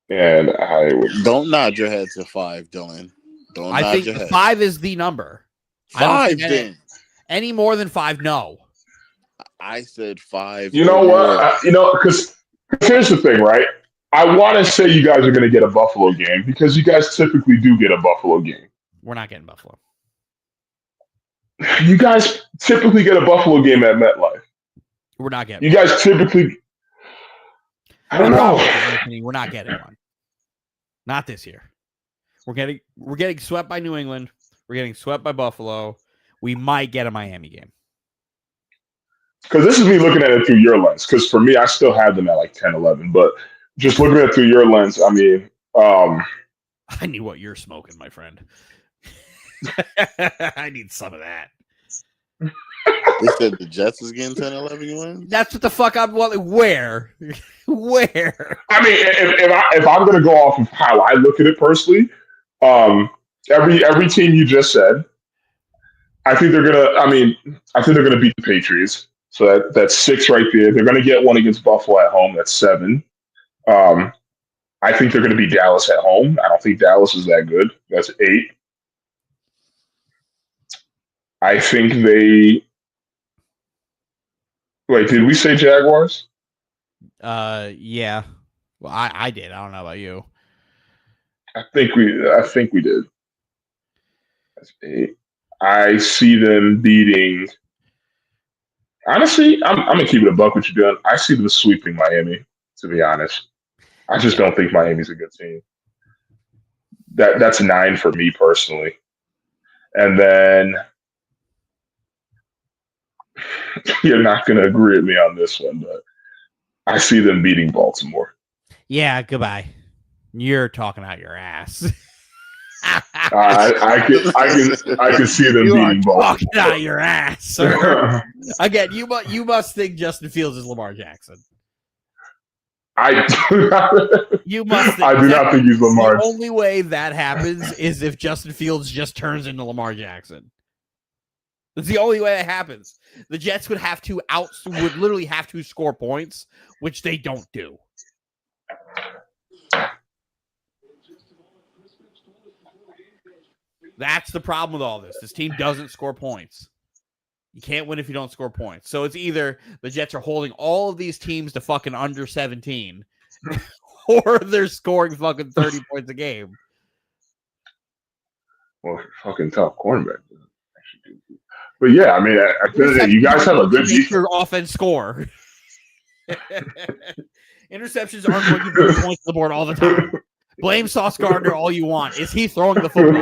And I don't nod your head to 5, Dylan. Don't I nod think your head. 5 is the number. 5 then. Any more than 5, no. I said 5. You know what? Because here's the thing, right? I want to say you guys are going to get a Buffalo game because you guys typically do get a Buffalo game. We're not getting Buffalo. You guys typically get a Buffalo game at MetLife. We're not getting. You guys typically. I don't know. Anthony, we're not getting one. Not this year. We're getting swept by New England. We're getting swept by Buffalo. We might get a Miami game. Because this is me looking at it through your lens. Because for me, I still have them at like 10, 11. But just looking at it through your lens, I mean, I knew what you're smoking, my friend. I need some of that. They said the Jets is getting 10, 11 wins. That's what the fuck I'm wanting. Where? I mean, if I'm going to go off of how I look at it personally, every team you just said, I think they're gonna beat the Patriots. So that's 6 right there. They're gonna get one against Buffalo at home. That's 7. I think they're gonna beat Dallas at home. I don't think Dallas is that good. That's 8. I think they. Wait, did we say Jaguars? Yeah. Well, I did. I don't know about you. I think we did. That's 8. I see them beating. Honestly, I'm gonna keep it a buck with you, doing. I see them sweeping Miami. To be honest, I just don't think Miami's a good team. That's 9 for me personally, and then you're not gonna agree with me on this one, but I see them beating Baltimore. Yeah, goodbye. You're talking out your ass. I can see them beating Baltimore. Talking out your ass, sir. Again, you must think Justin Fields is Lamar Jackson. You must. I do not think he's Lamar. The only way that happens is if Justin Fields just turns into Lamar Jackson. That's the only way that happens. The Jets would literally have to score points, which they don't do. That's the problem with all this. This team doesn't score points. You can't win if you don't score points. So it's either the Jets are holding all of these teams to fucking under 17, or they're scoring fucking 30 points a game. Well, fucking tough cornerback. But yeah, I mean, at the end of the day, you guys have a good defense. Your offense score. Interceptions aren't going to put points on the board all the time. Blame Sauce Gardner all you want. Is he throwing the football?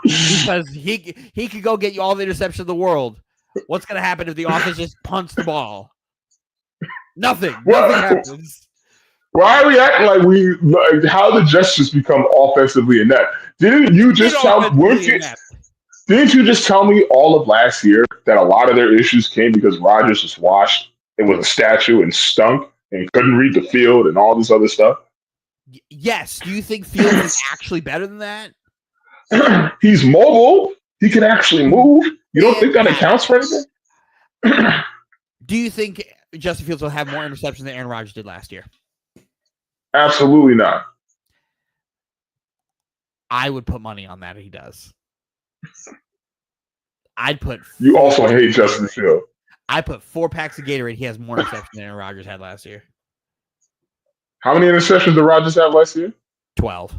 Because he could go get you all the interceptions in the world. What's going to happen if the offense just punts the ball? Nothing. Nothing happens. Why are we acting like how the Jets just become offensively inept? Didn't you just tell me all of last year that a lot of their issues came because Rodgers was washed and was a statue and stunk and couldn't read the field and all this other stuff? Yes. Do you think Fields is actually better than that? He's mobile. He can actually move. You don't think that accounts for anything? Do you think Justin Fields will have more interceptions than Aaron Rodgers did last year? Absolutely not. I would put money on that if he does. I'd put. You also hate Justin Fields. I put 4 packs of Gatorade. He has more interceptions than Aaron Rodgers had last year. How many interceptions did Rodgers have last year? 12.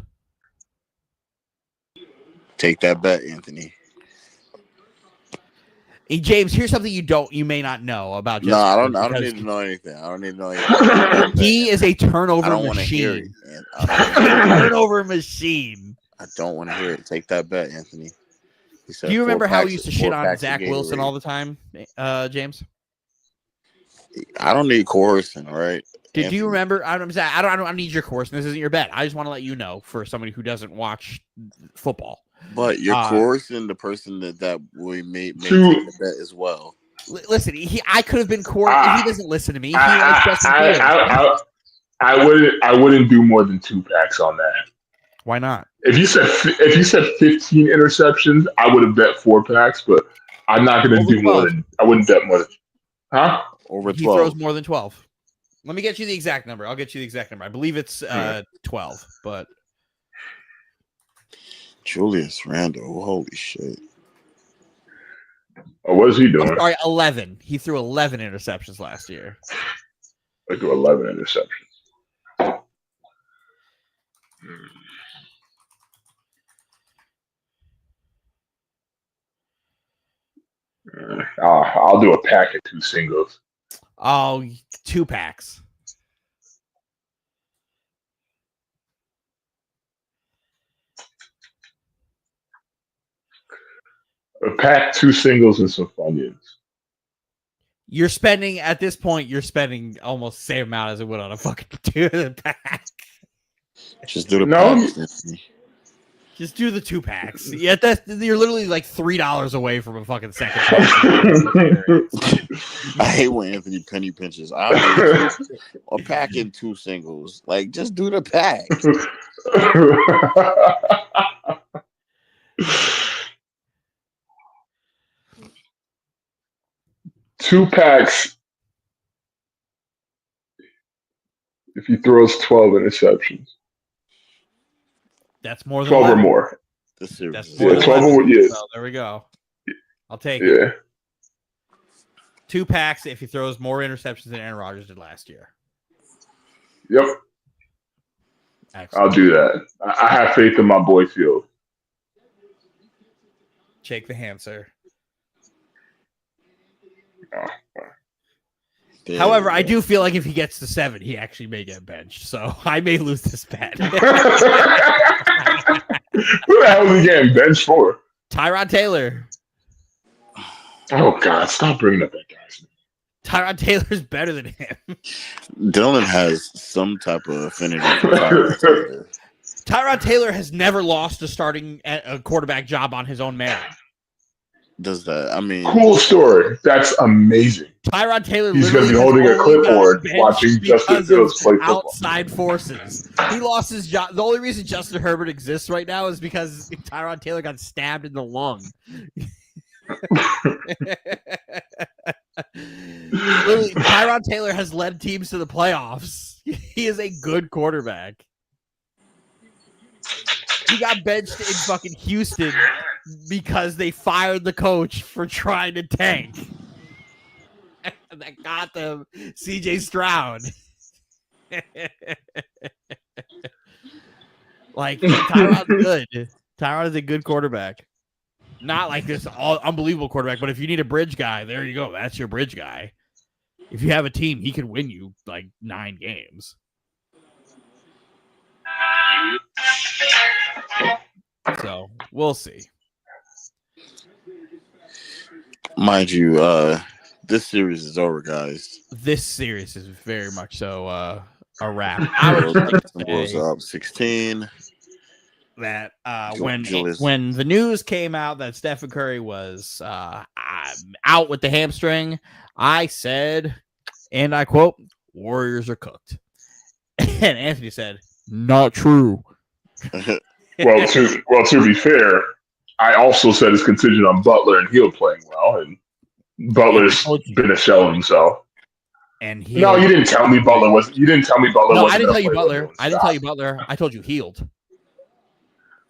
Take that bet, Anthony. Hey, James, here's something you may not know about Justin. No, I don't need to know anything. I don't need to know anything. He is a turnover I don't want to hear machine. it. Turnover machine. I don't want to hear it. Take that bet, Anthony. Do you remember how he used to shit on Zach Wilson all the time, James? I don't need coercing, all right? Do you remember? I don't need your coercion. This isn't your bet. I just want to let you know for somebody who doesn't watch football. But you're coercing the person that we may take the bet as well. Listen, I could have been coerced. He doesn't listen to me. He likes Justin Fields. I wouldn't do more than 2 packs on that. Why not? If you said 15 interceptions, I would have bet 4 packs, but I'm not going to do more than. I wouldn't bet more than. Huh? Over 12. He throws more than 12. Let me get you the exact number. I'll get you the exact number. I believe it's 12, but Julius Randle, holy shit. Oh, what is he doing? I'm sorry, 11. He threw 11 interceptions last year. I do 11 interceptions. I'll do a pack of 2 singles. Oh, 2 packs. A pack, 2 singles, and some Funyuns. You're spending at this point. You're spending almost the same amount as it would on a fucking 2 pack. Just do the No. packs. Just do the 2 packs. Yeah, you're literally like $3 away from a fucking second. I hate when Anthony Penny pinches. A pack in 2 singles. Like, just do the pack. 2 packs. If he throws 12 interceptions. That's more than 12 11. or more. This series. That's more than 12 or 11. yes. So there we go. I'll take it. Yeah. 2 packs if he throws more interceptions than Aaron Rodgers did last year. Yep. Excellent. I'll do that. I have faith in my boy Field. Shake the hand, sir. However, I do feel like if he gets to 7, he actually may get benched. So I may lose this bet. Who the hell is he getting benched for? Tyrod Taylor. Oh, God. Stop bringing up that guy's name. Tyrod Taylor's better than him. Dylan has some type of affinity for Tyrod Taylor. Tyrod Taylor has never lost a quarterback job on his own merit. Does that? I mean, Cool story. That's amazing. Tyrod Taylor. He's going to be holding a clipboard watching Justin Fields play football. Outside forces. He lost his job. The only reason Justin Herbert exists right now is because Tyrod Taylor got stabbed in the lung. Literally, Tyrod Taylor has led teams to the playoffs. He is a good quarterback. He got benched in fucking Houston because they fired the coach for trying to tank. That got them CJ Stroud. Like, Tyrod's good. Tyrod is a good quarterback. Not like this unbelievable quarterback, but if you need a bridge guy, there you go. That's your bridge guy. If you have a team, he can win you like 9 games. So we'll see. Mind you, this series is over, guys. This series is very much so a wrap. I would was up 16. That when the news came out that Stephen Curry was out with the hamstring, I said, and I quote, "Warriors are cooked." And Anthony said, "Not true." Well, to be fair, I also said it's contingent on Butler and Hield playing well, and Butler's been a shell of himself. And no, you didn't tell me Butler was. You didn't tell me Butler. No, wasn't I didn't tell you play Butler. I didn't tell you Butler. I told you Hield.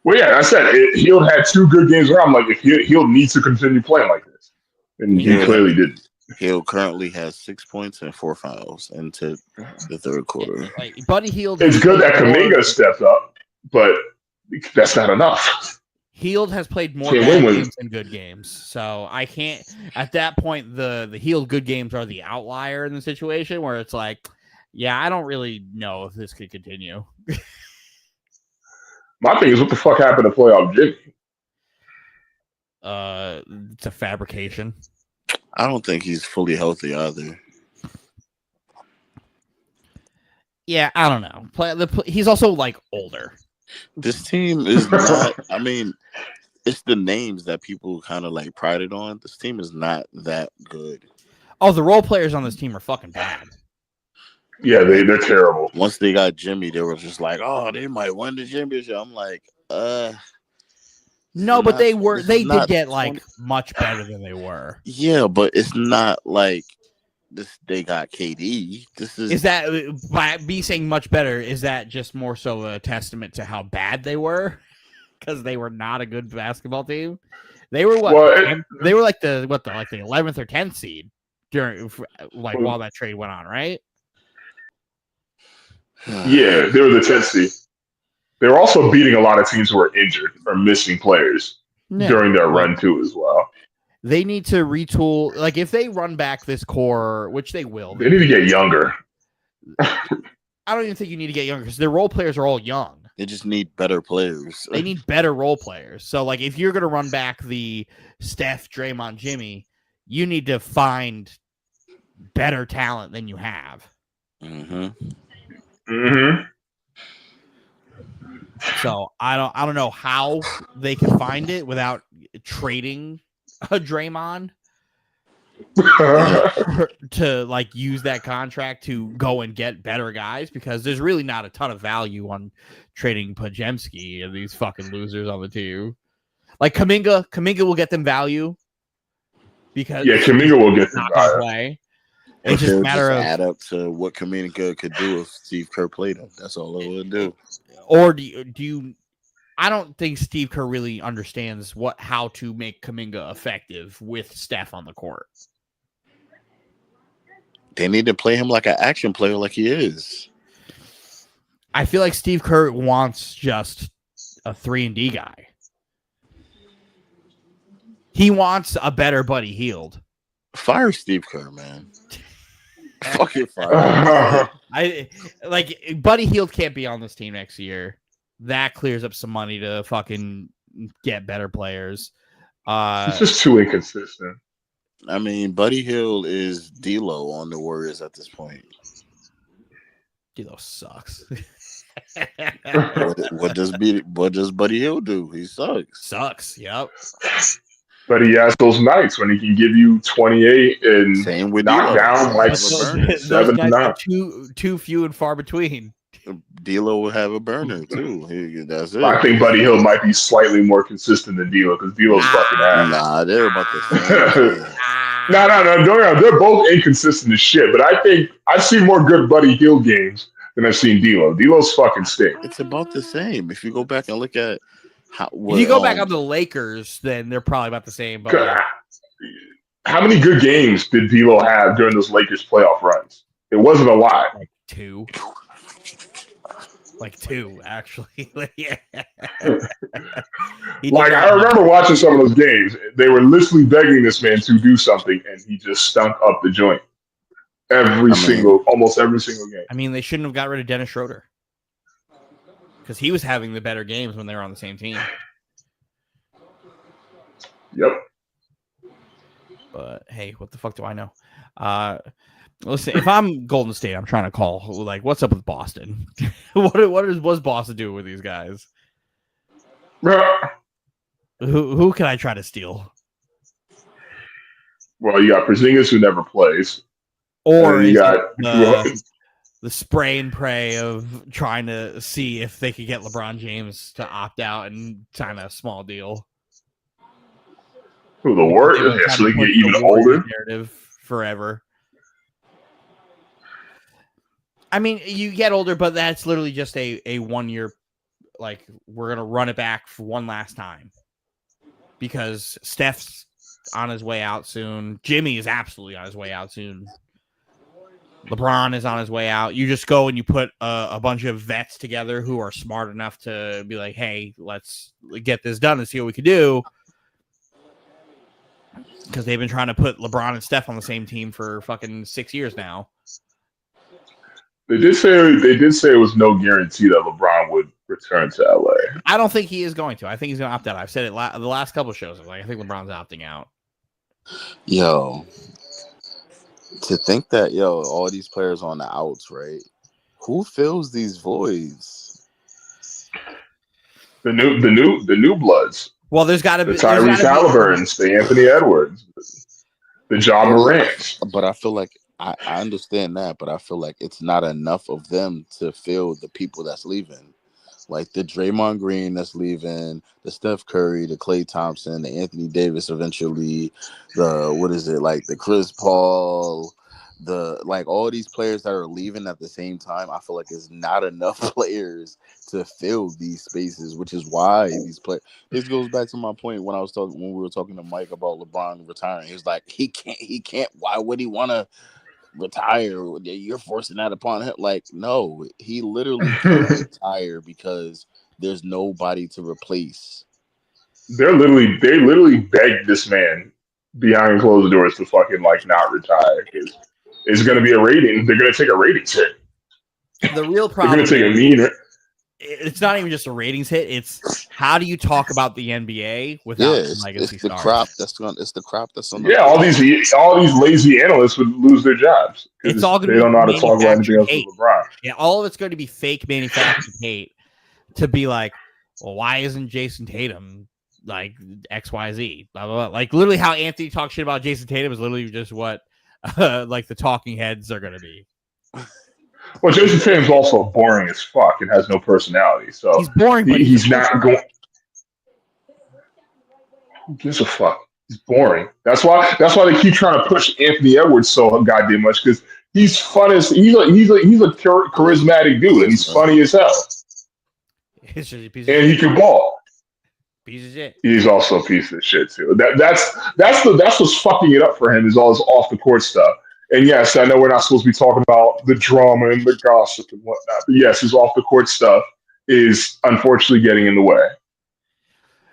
Well, yeah, I said Hield had 2 good games where I'm like, if Hield needs to continue playing like this, and he clearly didn't. Hield currently has 6 points and 4 fouls into the third quarter. Like, Buddy Hield. It's good that Kuminga stepped up, but that's not enough. Hield has played more bad games than good games, so I can't. At that point, the Hield good games are the outlier in the situation where it's like, yeah, I don't really know if this could continue. My thing is, what the fuck happened to playoff Jimmy? It's a fabrication. I don't think he's fully healthy either. Yeah, I don't know. He's also like older. This team is not. I mean, it's the names that people kind of like prided on. This team is not that good. Oh, the role players on this team are fucking bad. Yeah, they're terrible. Once they got Jimmy, they were just like, "Oh, they might win the championship." I'm like, no, but they did get like much better than they were. Yeah, but it's not like they got KD. Is that by me saying much better? Is that just more so a testament to how bad they were? Because they were not a good basketball team. They were what? They were like the 11th or 10th seed during while that trade went on, right? Yeah, they were the 10th seed. They were also beating a lot of teams who were injured or missing players during their run too, as well. They need to retool. Like if they run back this core, which they will, they need to get younger. I don't even think you need to get younger because their role players are all young. They just need better players. They need better role players. So, like, if you're going to run back the Steph, Draymond, Jimmy, you need to find better talent than you have. So I don't know how they can find it without trading a Draymond to like use that contract to go and get better guys, because there's really not a ton of value on trading Podziemski and these fucking losers on the team. Like Kuminga will get them value because Kuminga will get them value. It's just a matter of add up to what Kuminga could do if Steve Kerr played him. That's all it would do. Or do you? I don't think Steve Kerr really understands how to make Kuminga effective with Steph on the court. They need to play him like an action player, like he is. I feel like Steve Kerr wants just a 3-and-D guy. He wants a better Buddy Hield. Fire Steve Kerr, man. Fucking fire. Buddy Hield can't be on this team next year. That clears up some money to fucking get better players. It's just too inconsistent. I mean, Buddy Hield is D'Lo on the Warriors at this point. D'Lo sucks. What does Buddy Hield do? He sucks. Sucks. Yep. But he has those nights when he can give you 28 and same with knock down like those 7 to 9. Too few and far between. D'Lo will have a burner too. That's it. I think Buddy Hield might be slightly more consistent than D'Lo because D'Lo's fucking ass. Nah, they're about the same. No. Don't get me wrong. They're both inconsistent as shit. But I think I've seen more good Buddy Hield games than I've seen D'Lo. D'Lo's fucking stink. It's about the same. If you go back and look at if you go back on the Lakers, then they're probably about the same. But how many good games did D'Lo have during those Lakers playoff runs? It wasn't a lot. Like two, actually. Yeah. I remember watching some of those games. They were literally begging this man to do something, and he just stunk up the joint. Almost every single game. I mean, they shouldn't have got rid of Dennis Schroeder because he was having the better games when they were on the same team. Yep. But hey, what the fuck do I know? Listen, if I'm Golden State, I'm trying to call. Like, what's up with Boston? What's Boston doing with these guys? Who can I try to steal? Well, you got Porzingis who never plays, or you got the spray and pray of trying to see if they could get LeBron James to opt out and sign a small deal. Who the Warriors? So they get even older. Narrative forever. I mean, you get older, but that's literally just a 1 year. Like, we're gonna run it back for one last time because Steph's on his way out soon. Jimmy is absolutely on his way out soon. LeBron is on his way out. You just go and you put a bunch of vets together who are smart enough to be like, hey, let's get this done and see what we can do. Because they've been trying to put LeBron and Steph on the same team for fucking 6 years now. They did say it was no guarantee that LeBron would return to LA. I don't think he is going to. I think he's going to opt out. I've said it the last couple of shows. I think LeBron's opting out. Yo. To think that, all these players on the outs, right? Who fills these voids? The new bloods. Well, there's got to be Tyrese Halliburton's, the Anthony Edwards, the John Morant. But I feel like I understand that, but I feel like it's not enough of them to fill the people that's leaving. Like the Draymond Green that's leaving, the Steph Curry, the Klay Thompson, the Anthony Davis eventually, the Chris Paul, all these players that are leaving at the same time, I feel like there's not enough players to fill these spaces, which is why these players. This goes back to my point when we were talking to Mike about LeBron retiring. He was like, he can't. Why would he want to retire? You're forcing that upon him. Like, no, he literally can't retire because there's nobody to replace. They literally begged this man behind closed doors to fucking like not retire because it's going to be a rating. They're going to take a ratings hit. The real They're problem going to take a mean. It's not even just a ratings hit. It's how do you talk about the NBA without legacy it's the stars? crop it's the crop that's on. Yeah, all these lazy analysts would lose their jobs. It's all going to they be don't know how to talk about anything else hate. with LeBron. Yeah, all of it's going to be fake manufactured hate to be like, well, why isn't Jason Tatum like XYZ? Blah, blah, blah. Like literally how Anthony talks shit about Jason Tatum is literally just what like the talking heads are going to be. Well, Jason Tatum's also boring as fuck and has no personality. So he's boring, but he's not going. Who gives a fuck? He's boring. That's why they keep trying to push Anthony Edwards so goddamn much because he's fun as he's a charismatic dude and he's funny as hell. And he can ball. Piece of shit. He's also a piece of shit too. That's what's fucking it up for him is all this off the court stuff. And yes, I know we're not supposed to be talking about the drama and the gossip and whatnot, but yes, his off the court stuff is unfortunately getting in the way.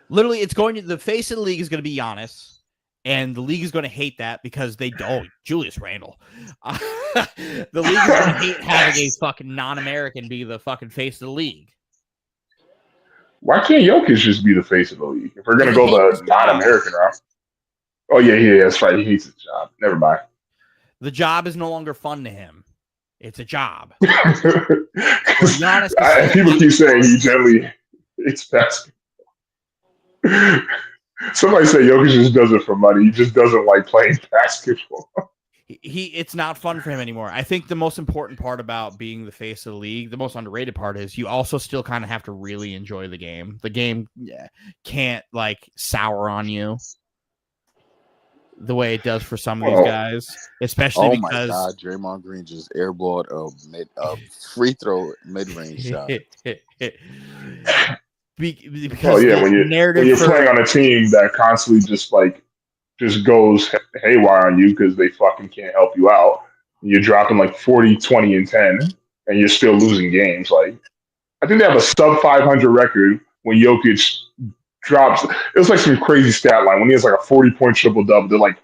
Literally, the face of the league is going to be Giannis, and the league is going to hate that because they don't. Julius Randle. The league is going to hate having a fucking non-American be the fucking face of the league. Why can't Jokic just be the face of the league? If we're going to go the non-American route. Oh, yeah, that's right. He hates his job. Never mind. The job is no longer fun to him. It's a job. People keep saying he generally hates basketball. Somebody say Jokic just does it for money. He just doesn't like playing basketball. It's not fun for him anymore. I think the most important part about being the face of the league, the most underrated part is you also still kind of have to really enjoy the game. The game can't like sour on you the way it does for some of these guys, especially because my God, Draymond Green just airballed a free throw mid-range shot. Because when you're playing on a team that constantly just goes haywire on you because they fucking can't help you out. You're dropping like 40, 20, and 10, and you're still losing games. Like, I think they have a sub 500 record when Jokic drops. It was like some crazy stat line when he has like a 40-point triple double. They're like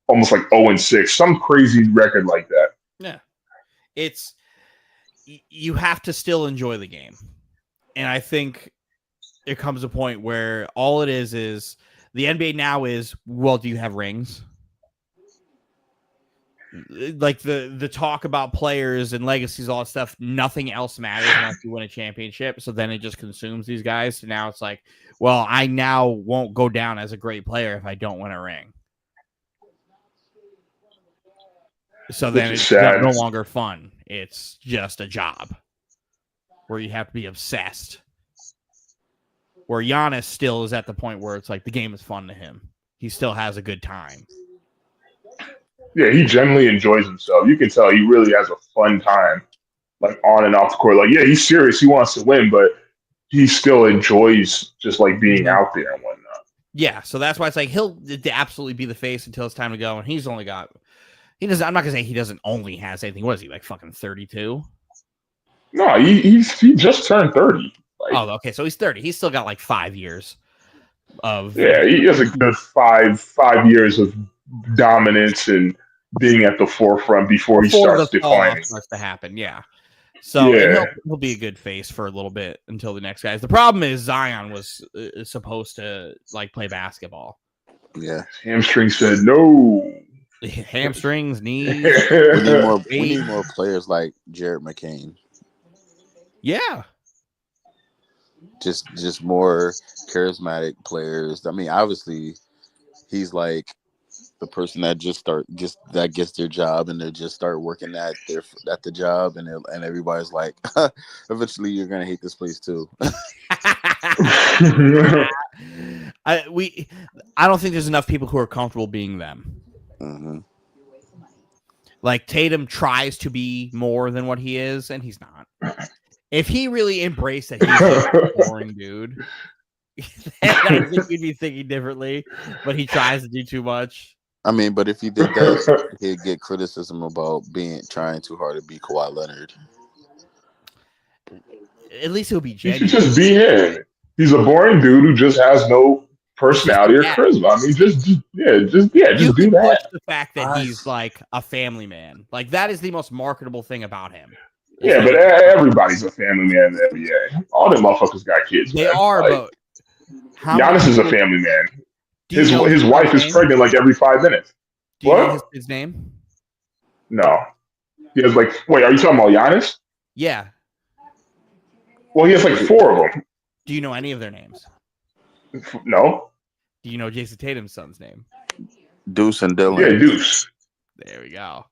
almost like 0-6, some crazy record like that. Yeah, you have to still enjoy the game, and I think it comes a point where all it is the NBA now is, well, do you have rings? Like the talk about players and legacies, all that stuff, nothing else matters unless you win a championship. So then it just consumes these guys. So now it's like, well, I now won't go down as a great player if I don't win a ring. So then it's no longer fun. It's just a job where you have to be obsessed. Where Giannis still is at the point where it's like the game is fun to him. He still has a good time. Yeah, he generally enjoys himself. You can tell he really has a fun time, like on and off the court. Like, yeah, he's serious. He wants to win, but he still enjoys just like being out there and whatnot. Yeah, so that's why it's like he'll absolutely be the face until it's time to go. And he's only got, I'm not gonna say he doesn't only has anything. What is he, like fucking 32? No, he just turned 30. Like, okay, so he's 30. He's still got like 5 years of. Yeah, he has a good five years of dominance and being at the forefront before he starts declining. Starts to happen, yeah. So he'll be a good face for a little bit until the next guys. The problem is Zion was supposed to like play basketball. Yeah, hamstring said no. Hamstrings, knees. We need more players like Jared McCain. Yeah. Just more charismatic players. I mean, obviously, he's like the person that that gets their job and they just start working at the job, and everybody's like, eventually you're gonna hate this place too. I don't think there's enough people who are comfortable being them. Mm-hmm. Like Tatum tries to be more than what he is, and he's not. If he really embraced that he's just a boring dude, then I think we'd be thinking differently. But he tries to do too much. I mean, but if he did that, he'd get criticism about trying too hard to be Kawhi Leonard. At least he'll be He should genuine. just be him. He's a boring dude who just has no personality or charisma. I mean, just do that. Push the fact that he's like a family man. Like that is the most marketable thing about him. Yeah, but everybody's a family man in the NBA. All them motherfuckers got kids. They man. are, like, but Giannis is a family man. His wife is pregnant like every 5 minutes. Do you know his name? No. He has like, wait, are you talking about Giannis? Yeah. Well, he has like 4 of them. Do you know any of their names? No. Do you know Jason Tatum's son's name? Deuce and Dylan. Yeah, Deuce. There we go.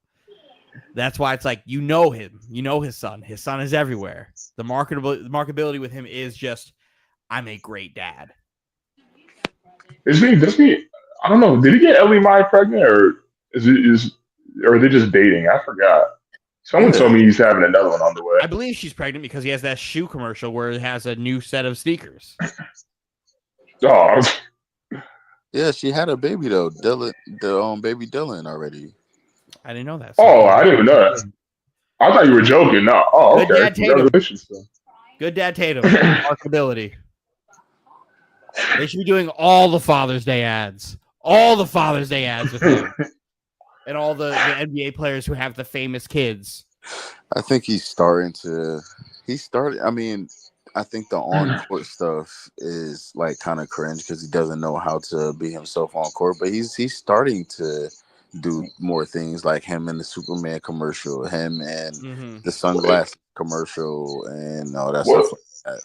That's why it's like, you know him. You know his son. His son is everywhere. The marketability with him is just, I'm a great dad. Does he? I don't know. Did he get Ellie Mae pregnant, or are they just dating? I forgot. Someone told me he's having another one on the way. I believe she's pregnant because he has that shoe commercial where it has a new set of sneakers. Oh. Yeah, she had a baby though. Baby Dylan already. I didn't know that. I didn't even know that. I thought you were joking. No. Oh, good okay. Dad Congratulations. Good Dad Tatum. Marketability. They should be doing all the Father's Day ads. All the Father's Day ads with him. And all the NBA players who have the famous kids. I think he's starting to. I mean, I think the on-court stuff is like kind of cringe because he doesn't know how to be himself on court. But he's starting to do more things, like him in the Superman commercial, him and the sunglass commercial, and all that stuff like that.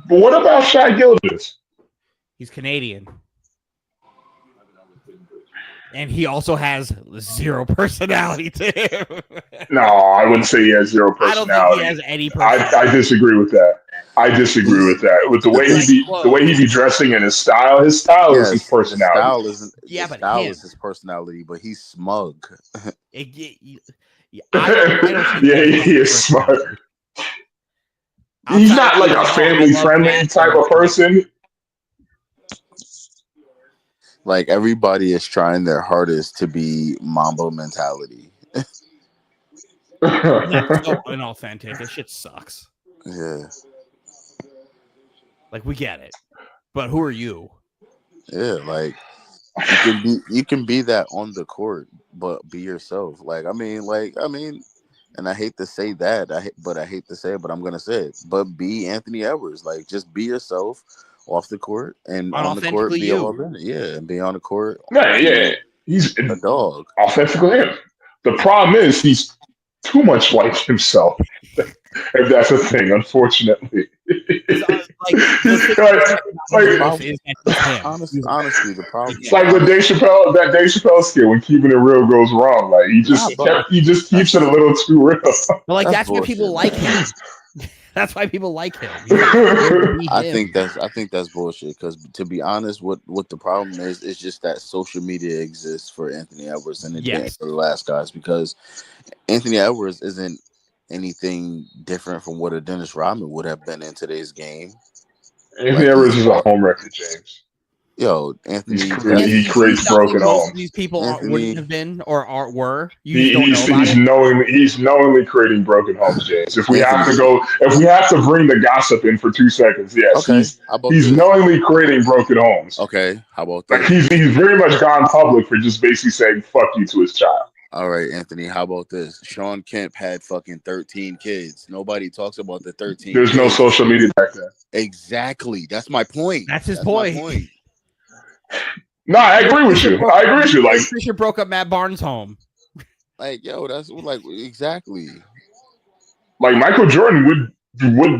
But what about Shai Gilgeous? He's Canadian. And he also has zero personality to him. No, I wouldn't say he has zero personality. I don't think he has any personality. I disagree with that. With the way he be dressing and his style. His style is his personality. His style is his personality, but he's smug. He is smart. He's not like a family-friendly type of person. Like everybody is trying their hardest to be Mambo mentality. That's so inauthentic. This shit sucks. Yeah. Like we get it, but who are you? Yeah, like you can be that on the court, but be yourself. I mean, and I hate to say that, but I'm gonna say it. But be Anthony Edwards. Like just be yourself. Off the court and on the court, be and be on the court. Yeah. He's a dog. Authentically him. The problem is he's too much like himself. If that's a thing, unfortunately. Honestly, the problem. It's like with Dave Chappelle skit when keeping it real goes wrong. Like he just keeps it a little too real. But like that's why people like him. That's why people like him. I think that's bullshit. Because to be honest, what the problem is just that social media exists for Anthony Edwards and it didn't for the last guys. Because Anthony Edwards isn't anything different from what a Dennis Rodman would have been in today's game. Anthony Edwards is a home wrecker, James. Yo, Anthony, he creates broken homes. These people wouldn't have been or were. He's knowingly creating broken homes, James. If we have to bring the gossip in for 2 seconds, yes, he's knowingly creating broken homes. Okay, how about that? Like he's very much gone public for just basically saying "fuck you" to his child. All right, Anthony, how about this? Sean Kemp had fucking 13 kids. Nobody talks about the 13. There's no social media back then. Exactly. That's my point. That's his point. No, I agree with you. Like Fisher broke up Matt Barnes' home. Like, yo, that's like exactly. Like Michael Jordan would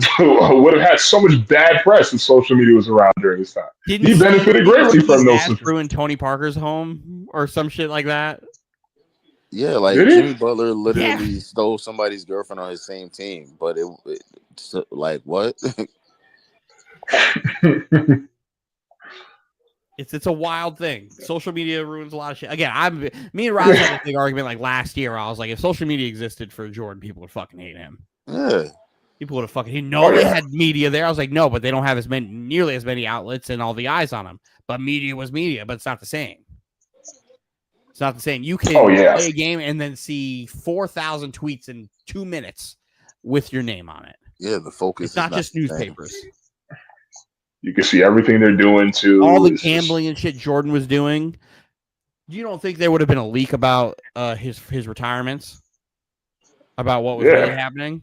have had so much bad press if social media was around during this time. He benefited greatly from those. Ruined Tony Parker's home or some shit like that. Yeah, like Jimmy Butler literally stole somebody's girlfriend on his same team, but it like what? It's a wild thing. Social media ruins a lot of shit. Again, me and Roz had a big argument like last year. I was like, if social media existed for Jordan, people would fucking hate him. Yeah. People would have fucking hate. No, they had media there. I was like, no, but they don't have nearly as many outlets and all the eyes on them. But media was media, but it's not the same. It's not the same. You can play a game and then see 4,000 tweets in 2 minutes with your name on it. Yeah, the focus. It's not just newspapers. You can see everything they're doing too. All the gambling and shit Jordan was doing. You don't think there would have been a leak about his retirements? About what was really happening?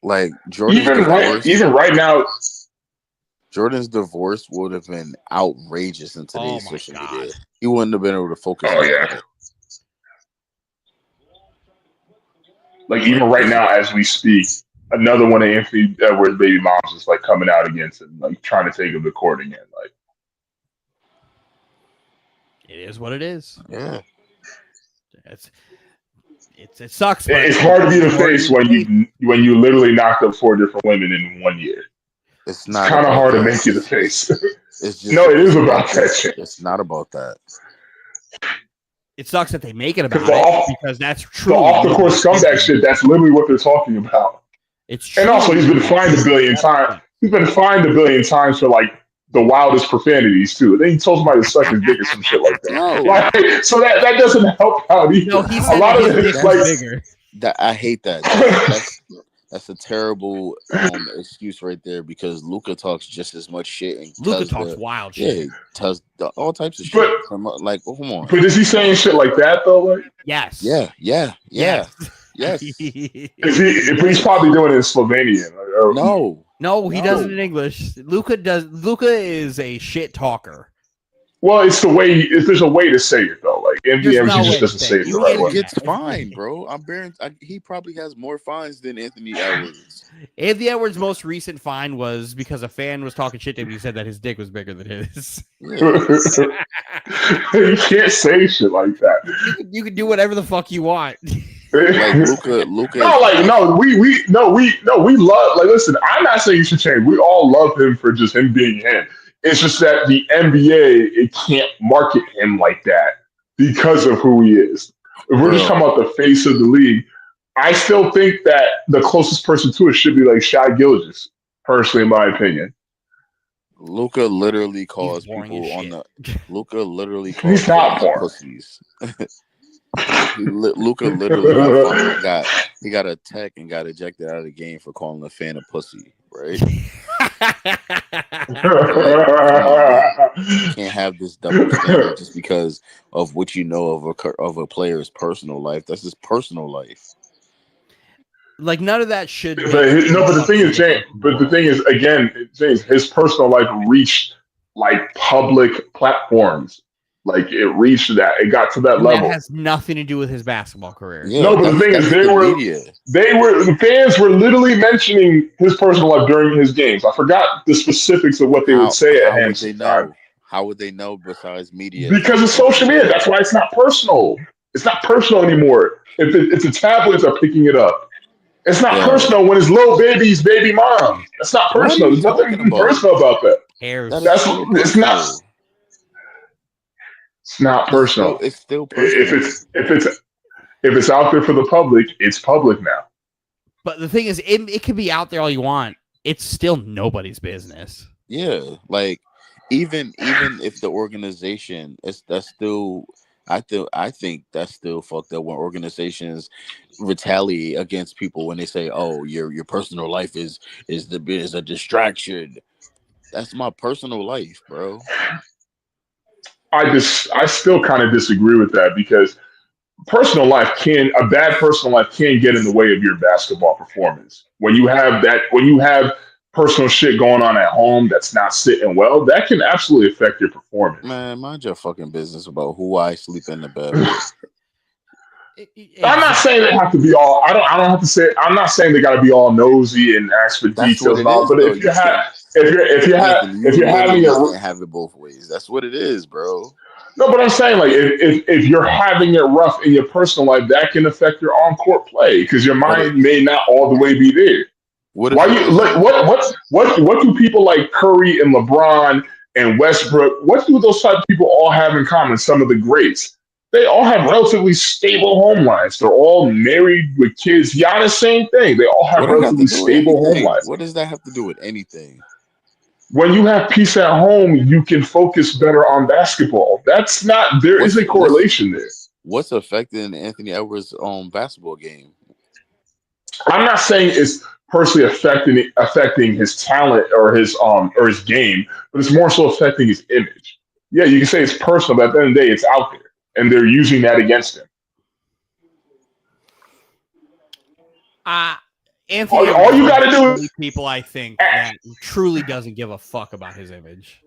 Like Jordan's even right now, Jordan's divorce would have been outrageous in today's social media. He wouldn't have been able to focus. Oh yeah. Like even right now, as we speak, another one of Anthony Edwards' baby moms is like coming out against him, like trying to take him to court again. Like it is what it is. Yeah. It sucks. But it's hard to be the face when you literally knocked up 4 different women in 1 year. It's kind of hard to make you the face. It's just, no, it is about that shit. It's not about that. It sucks that they make it about it because that's true. The off-the-court scumbag shit, that's literally what they're talking about. It's true. And also, he's been fined a billion times. He's been fined a billion times for, like, the wildest profanities, too. Then he told somebody to suck his dick or some shit like that. No. Like, so that doesn't help out either. No, he said a lot of it is like... bigger. I hate that. That's a terrible excuse right there because Luka talks just as much shit. And Luka talks wild shit. Yeah, does all types of shit. Like, come on. But is he saying shit like that though? Like, yes. Yeah. Yes. But he's probably doing it in Slovenian. No, he does it in English. Luka is a shit talker. Well, it's the way. If there's a way to say it though, like MVM, he just doesn't say it the right way. Gets fined, bro. He probably has more fines than Anthony Edwards. Anthony Edwards' most recent fine was because a fan was talking shit to him. He said that his dick was bigger than his. You can't say shit like that. You can do whatever the fuck you want. Like Luka. We love. Like, listen, I'm not saying you should change. We all love him for just him being him. It's just that the NBA, it can't market him like that because of who he is. If we're just talking about the face of the league, I still think that the closest person to it should be like Shai Gilgeous, personally, in my opinion. Luka literally calls people on the. Luka literally calls He's not born. Pussies. Luka literally got a tech and got ejected out of the game for calling a fan a pussy, right? You can't have this double standard just because of what you know of a player's personal life. That's his personal life. Like none of that should. But the thing is, James. But the thing is, again, James, his personal life reached like public platforms. Like it reached that, it got to that level. That has nothing to do with his basketball career. Yeah, no, but the thing is, the fans were literally mentioning his personal life during his games. I forgot the specifics of what they would say at him. How would they know besides media? Because of social media. That's why it's not personal. It's not personal anymore. If the tabloids are picking it up, it's not personal when it's Lil Baby's baby mom. That's not personal. There's nothing personal about that. It's not. It's not personal. It's still personal. If it's out there for the public, it's public now. But the thing is, it can be out there all you want. It's still nobody's business. Yeah, like even if the organization that's still, I think that's still fucked up when organizations retaliate against people when they say, "Oh, your personal life is a distraction." That's my personal life, bro. I still kind of disagree with that because a bad personal life can get in the way of your basketball performance. When you have personal shit going on at home that's not sitting well, that can absolutely affect your performance. Man, mind your fucking business about who I sleep in the bed with. I'm not saying they have to be all. I don't have to say. I'm not saying they got to be all nosy and ask for details about. But if you're having have it both ways. That's what it is, bro. No, but I'm saying like if you're having it rough in your personal life, that can affect your on-court play because your mind may not all the way be there. What do people like Curry and LeBron and Westbrook, what do those type of people all have in common? Some of the greats. They all have relatively stable home lives. They're all married with kids. Giannis, same thing. They all have What does that have to relatively do with stable home anything? lives. What does that have to do with anything? When you have peace at home, you can focus better on basketball. That's not, there is a correlation there. What's affecting Anthony Edwards' basketball game? I'm not saying it's personally affecting his talent or his game, but it's more so affecting his image. Yeah, you can say it's personal, but at the end of the day, it's out there, and they're using that against him. Anthony, all you got to do is people. I think that truly doesn't give a fuck about his image.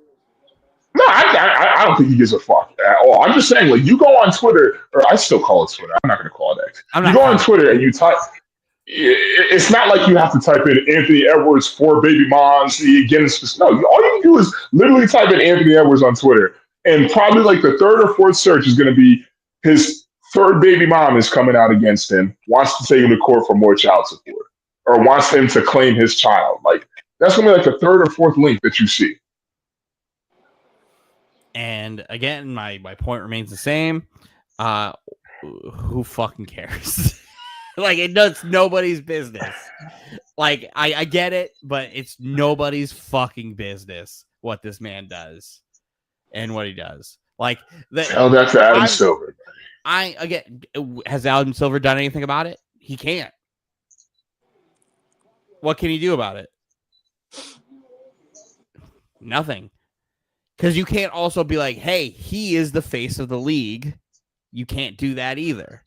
No, I don't think he gives a fuck at all. I'm just saying, like, you go on Twitter, or I still call it Twitter. I'm not going to call it X. You go on Twitter and you type. It's not like you have to type in Anthony Edwards 4 baby moms against. No, all you can do is literally type in Anthony Edwards on Twitter, and probably like the third or fourth search is going to be his third baby mom is coming out against him, wants to take him to court for more child support, or wants him to claim his child. Like, that's going to be like the third or fourth link that you see. And again, my point remains the same. Who fucking cares? Like, it's nobody's business. Like, I get it, but it's nobody's fucking business what this man does and what he does. Like, that's Adam Silver. Has Adam Silver done anything about it? He can't. What can he do about it? Nothing. Because you can't also be like, hey, he is the face of the league. You can't do that either.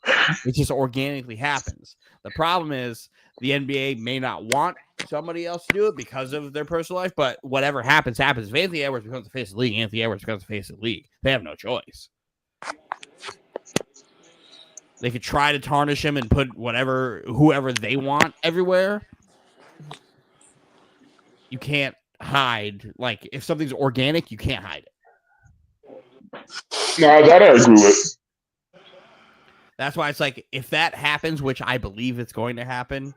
It just organically happens. The problem is the NBA may not want somebody else to do it because of their personal life, but whatever happens, happens. If Anthony Edwards becomes the face of the league, Anthony Edwards becomes the face of the league. They have no choice. They could try to tarnish him and put whoever they want everywhere. You can't hide. Like, if something's organic, you can't hide it. No, that I agree with. That's why it's like, if that happens, which I believe it's going to happen,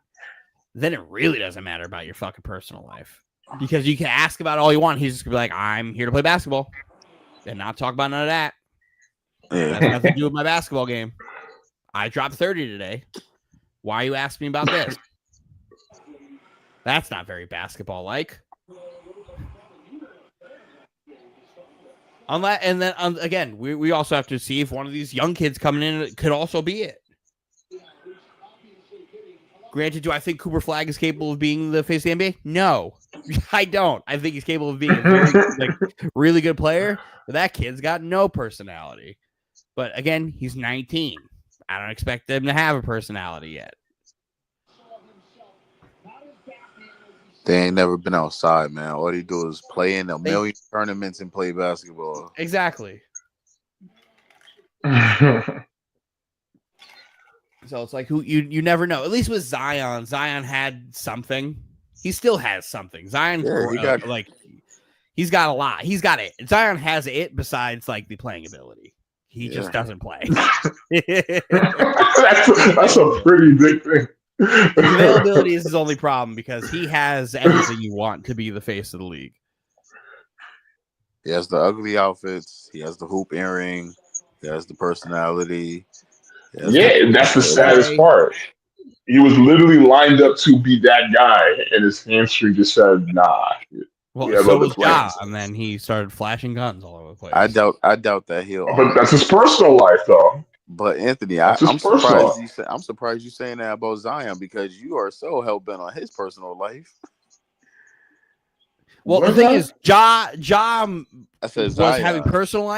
then it really doesn't matter about your fucking personal life. Because you can ask about all you want. He's just going to be like, I'm here to play basketball and not talk about none of that. It has nothing to do with my basketball game. I dropped 30 today. Why are you asking me about this? That's not very basketball-like. And then again, we also have to see if one of these young kids coming in could also be it. Granted, do I think Cooper Flagg is capable of being the face of the NBA? No, I don't. I think he's capable of being a very, really good player, but that kid's got no personality. But again, he's 19. I don't expect him to have a personality yet. They ain't never been outside, man. All they do is play in a million tournaments and play basketball. Exactly. So it's like, who you never know. At least with Zion had something. He still has something. Zion, he's got a lot. He's got it. Zion has it besides like the playing ability. He just doesn't play. That's a pretty big thing. Availability is his only problem because he has everything you want to be the face of the league. He has the ugly outfits. He has the hoop earring. He has the personality. That's the saddest part. He was literally lined up to be that guy, and his hamstring just said, "Nah." Well, so was Ja, and then he started flashing guns all over the place. I doubt that he'll. But that's his personal life, though. But Anthony, I'm surprised you saying that about Zion because you are so hell bent on his personal life. Well, the thing is, Ja was Zion. having personal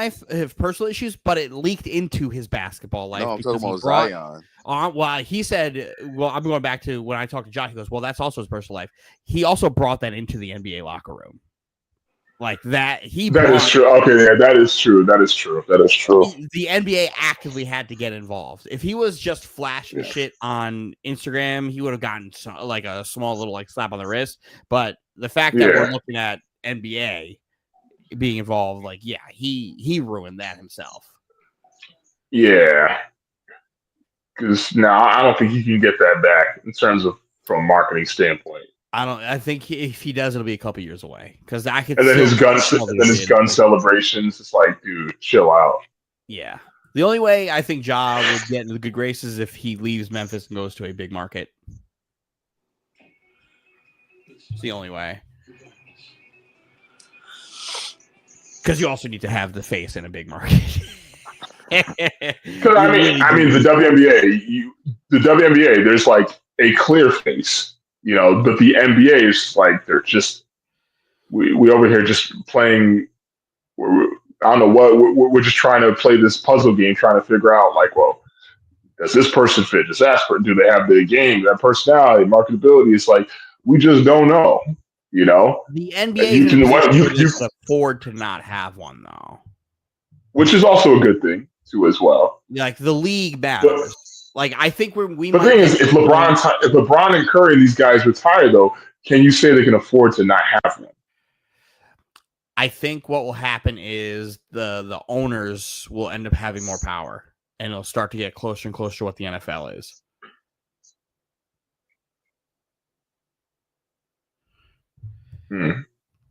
issues, but it leaked into his basketball life. No, I'm talking about Zion. Well, he said, I'm going back to when I talked to Ja. He goes, well, that's also his personal life. He also brought that into the NBA locker room. Like that, that is true. Okay, yeah, that is true. That is true. The NBA actively had to get involved. If he was just flashing shit on Instagram, he would have gotten a small little slap on the wrist. But the fact that we're looking at NBA being involved, he ruined that himself. Yeah, because now I don't think he can get that back in terms of from a marketing standpoint. I think if he does, it'll be a couple years away because I could. And then his gun gun celebrations. It's like, dude, chill out. Yeah. The only way I think Ja would get into the good graces is if he leaves Memphis and goes to a big market. It's the only way. Because you also need to have the face in a big market. Because I mean, the WNBA, there's like a clear face, but the NBA is like they're just we over here just playing. I don't know what we're just trying to play this puzzle game, trying to figure out like, well, does this person fit? Does that person? Do they have the game, that personality, marketability? It's like we just don't know. The NBA can afford to not have one though, which is also a good thing too as well. Like the league matters. Like I think we. The thing is, if LeBron and Curry and these guys retire, though, can you say they can afford to not have one? I think what will happen is the owners will end up having more power, and it'll start to get closer and closer to what the NFL is.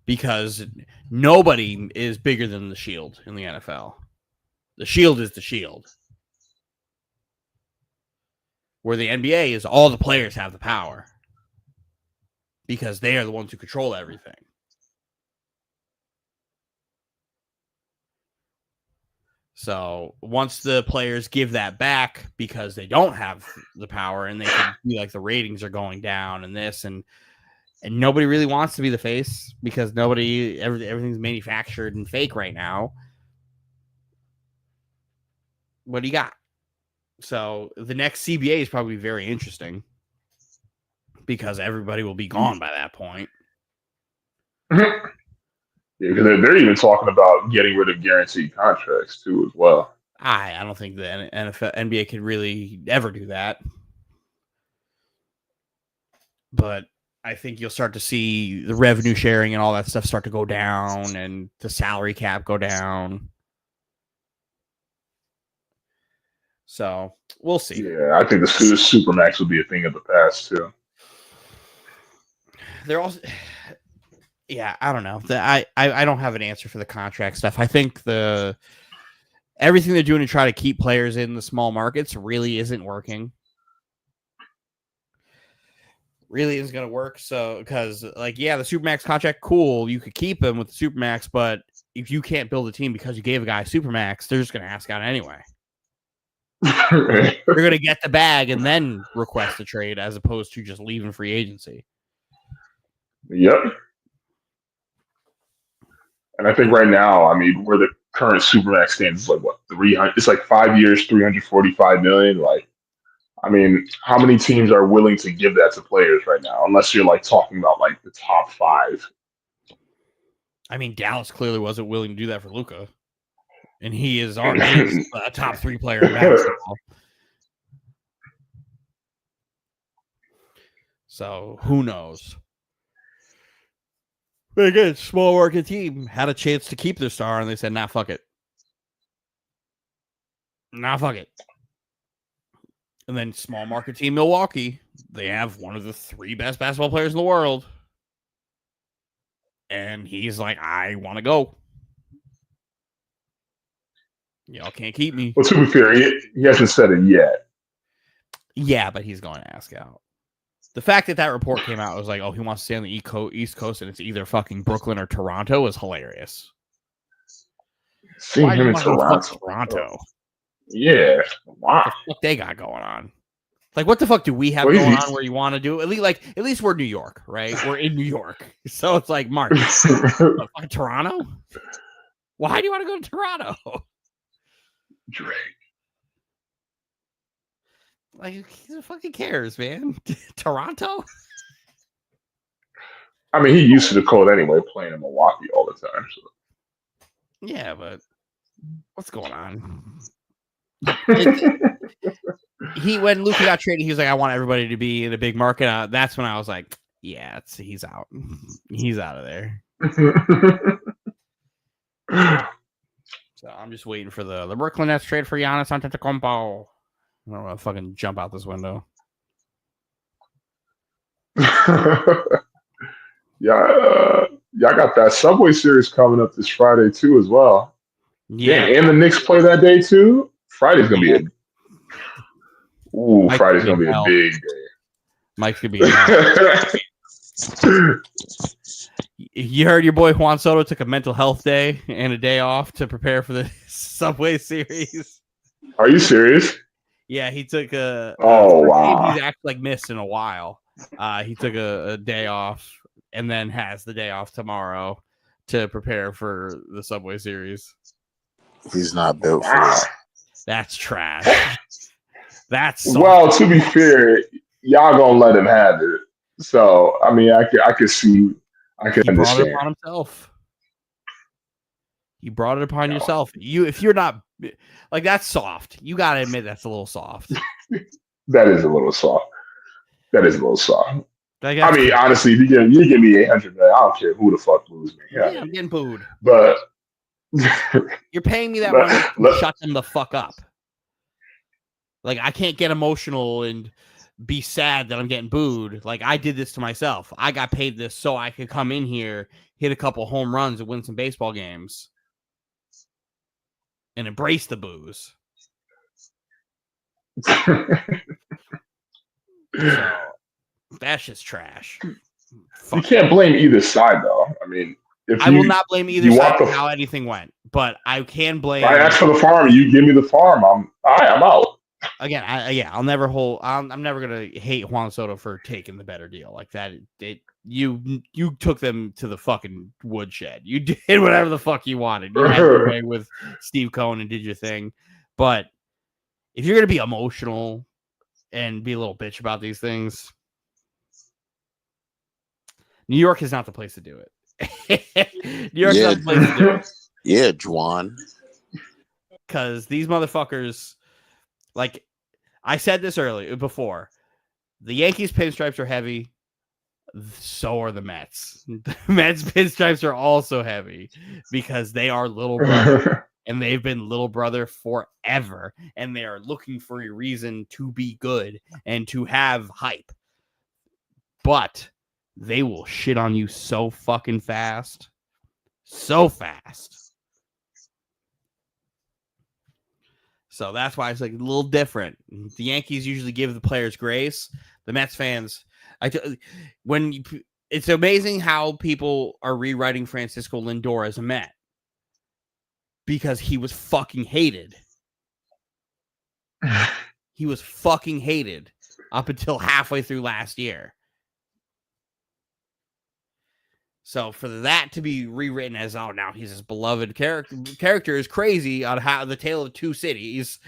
Because nobody is bigger than the Shield in the NFL. The Shield is the Shield. Where the NBA is all the players have the power. Because they are the ones who control everything. So once the players give that back because they don't have the power and they can be like the ratings are going down and this and nobody really wants to be the face because everything's manufactured and fake right now. What do you got? So the next CBA is probably very interesting because everybody will be gone by that point. Yeah, because they're even talking about getting rid of guaranteed contracts too, as well. I don't think the NBA could really ever do that, but I think you'll start to see the revenue sharing and all that stuff start to go down, and the salary cap go down. So we'll see. Yeah, I think the Supermax will be a thing of the past too. They're also. Yeah, I don't know. I don't have an answer for the contract stuff. I think everything they're doing to try to keep players in the small markets really isn't working. Really isn't going to work. So, because the Supermax contract, cool. You could keep him with the Supermax, but if you can't build a team because you gave a guy a Supermax, they're just going to ask out anyway. They're going to get the bag and then request a trade as opposed to just leaving free agency. Yep. And I think right now, I mean, where the current Supermax stands is like what 300. It's like 5 years, $345 million. Like, I mean, how many teams are willing to give that to players right now? Unless you're like talking about like the top 5. I mean, Dallas clearly wasn't willing to do that for Luka, and he is already a top 3 player in basketball. So who knows? But again, small market team had a chance to keep their star, and they said, "Nah, fuck it. Nah, fuck it." And then small market team Milwaukee, they have one of the 3 best basketball players in the world, and he's like, "I want to go. Y'all can't keep me." Well, to be fair, he hasn't said it yet. Yeah, but he's going to ask out. The fact that report came out was like, oh, he wants to stay on the East Coast and it's either fucking Brooklyn or Toronto is hilarious. Seeing him in Toronto. Yeah. Wow. What the fuck they got going on? Like, what the fuck do we have going on where you want to do? At least we're New York, right? We're in New York. So it's like, Mark, fucking Toronto? Why do you want to go to Toronto? Drake. Like, who fucking cares, man? Toronto? I mean, he used to the cold anyway, playing in Milwaukee all the time. So. Yeah, but what's going on? When Luka got traded, he was like, I want everybody to be in a big market. That's when I was like, yeah, he's out. He's out of there. So I'm just waiting for the Brooklyn Nets trade for Giannis Antetokounmpo. I don't want to fucking jump out this window. Y'all got that Subway Series coming up this Friday too, as well. Yeah, and the Knicks play that day too. Friday's gonna be Friday's gonna be a big day. Mike's gonna be in hell. You heard your boy Juan Soto took a mental health day and a day off to prepare for the Subway Series. Are you serious? Yeah, he took a wow. game he's actually missed in a while. He took a day off and then has the day off tomorrow to prepare for the Subway Series. He's not built for that. That's trash. That's well, to be fair, y'all gonna let him have it. So I mean, I can see, I can understand. Brought it upon himself. You brought it upon yourself. If you're not like, that's soft. You gotta admit that's a little soft. That is a little soft. I mean, honestly, if you give me 800, I don't care who the fuck moves me. Yeah, I'm getting booed. But you're paying me that money to shut them the fuck up. Like, I can't get emotional and be sad that I'm getting booed. Like, I did this to myself. I got paid this so I could come in here, hit a couple home runs, and win some baseball games. And embrace the booze. So, that's just trash. You can't blame either side, though. I mean, I will not blame either side for how anything went, but I can blame. I asked for the farm. You give me the farm. I'm out. Again, I'm never gonna hate Juan Soto for taking the better deal like that. You took them to the fucking woodshed. You did whatever the fuck you wanted. You had your way with Steve Cohen and did your thing. But if you're gonna be emotional and be a little bitch about these things, New York is not the place to do it. New York's not the place to do it. Yeah, Juan. Because these motherfuckers, like I said this before, the Yankees pinstripes are heavy. So are the Mets. The Mets pinstripes are also heavy because they are little brother and they've been little brother forever. And they are looking for a reason to be good and to have hype. But they will shit on you so fucking fast. So fast. So that's why it's like a little different. The Yankees usually give the players grace. The Mets fans, it's amazing how people are rewriting Francisco Lindor as a Met because he was fucking hated. He was fucking hated up until halfway through last year. So for that to be rewritten as, oh, now he's his beloved character is crazy on how the tale of two cities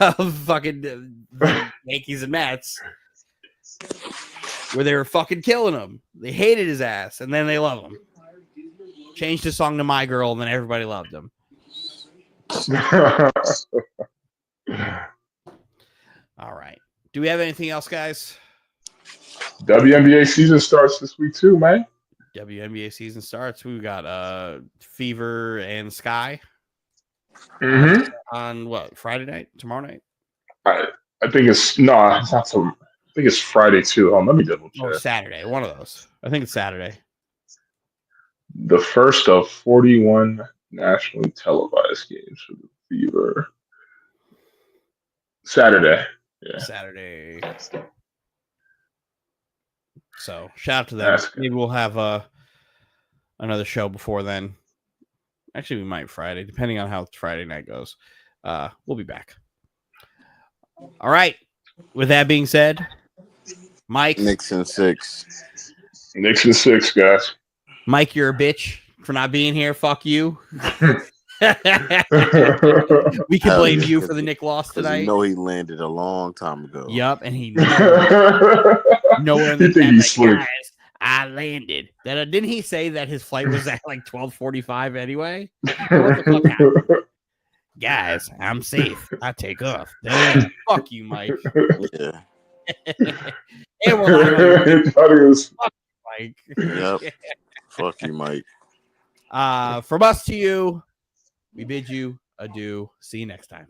of fucking the Yankees and Mets, where they were fucking killing him. They hated his ass, and then they love him. Changed the song to My Girl, and then everybody loved him. All right. Do we have anything else, guys? WNBA season starts this week too, man. WNBA season starts. We've got Fever and Sky on what, Friday night? Tomorrow night? I think it's not. I think it's Friday too. Let me double check. Oh, Saturday. One of those. I think it's Saturday. The first of 41 nationally televised games for the Fever. Saturday. Yeah. Saturday. So shout out to them. Maybe we'll have another show before then. Actually, we might Friday, depending on how Friday night goes. We'll be back. All right. With that being said, Mike. Knicks in 6. Knicks in 6, guys. Mike, you're a bitch for not being here. Fuck you. We can blame you for the Knick loss tonight. You know he landed a long time ago. Yup, and he nowhere in the guys, I landed. Didn't he say that his flight was at like 12:45 anyway? What the fuck happened? Guys, I'm safe. I take off. Fuck you, Mike. Yeah. And we're fuck you, Mike. Yep. Fuck you, Mike. From us to you, we bid you adieu. See you next time.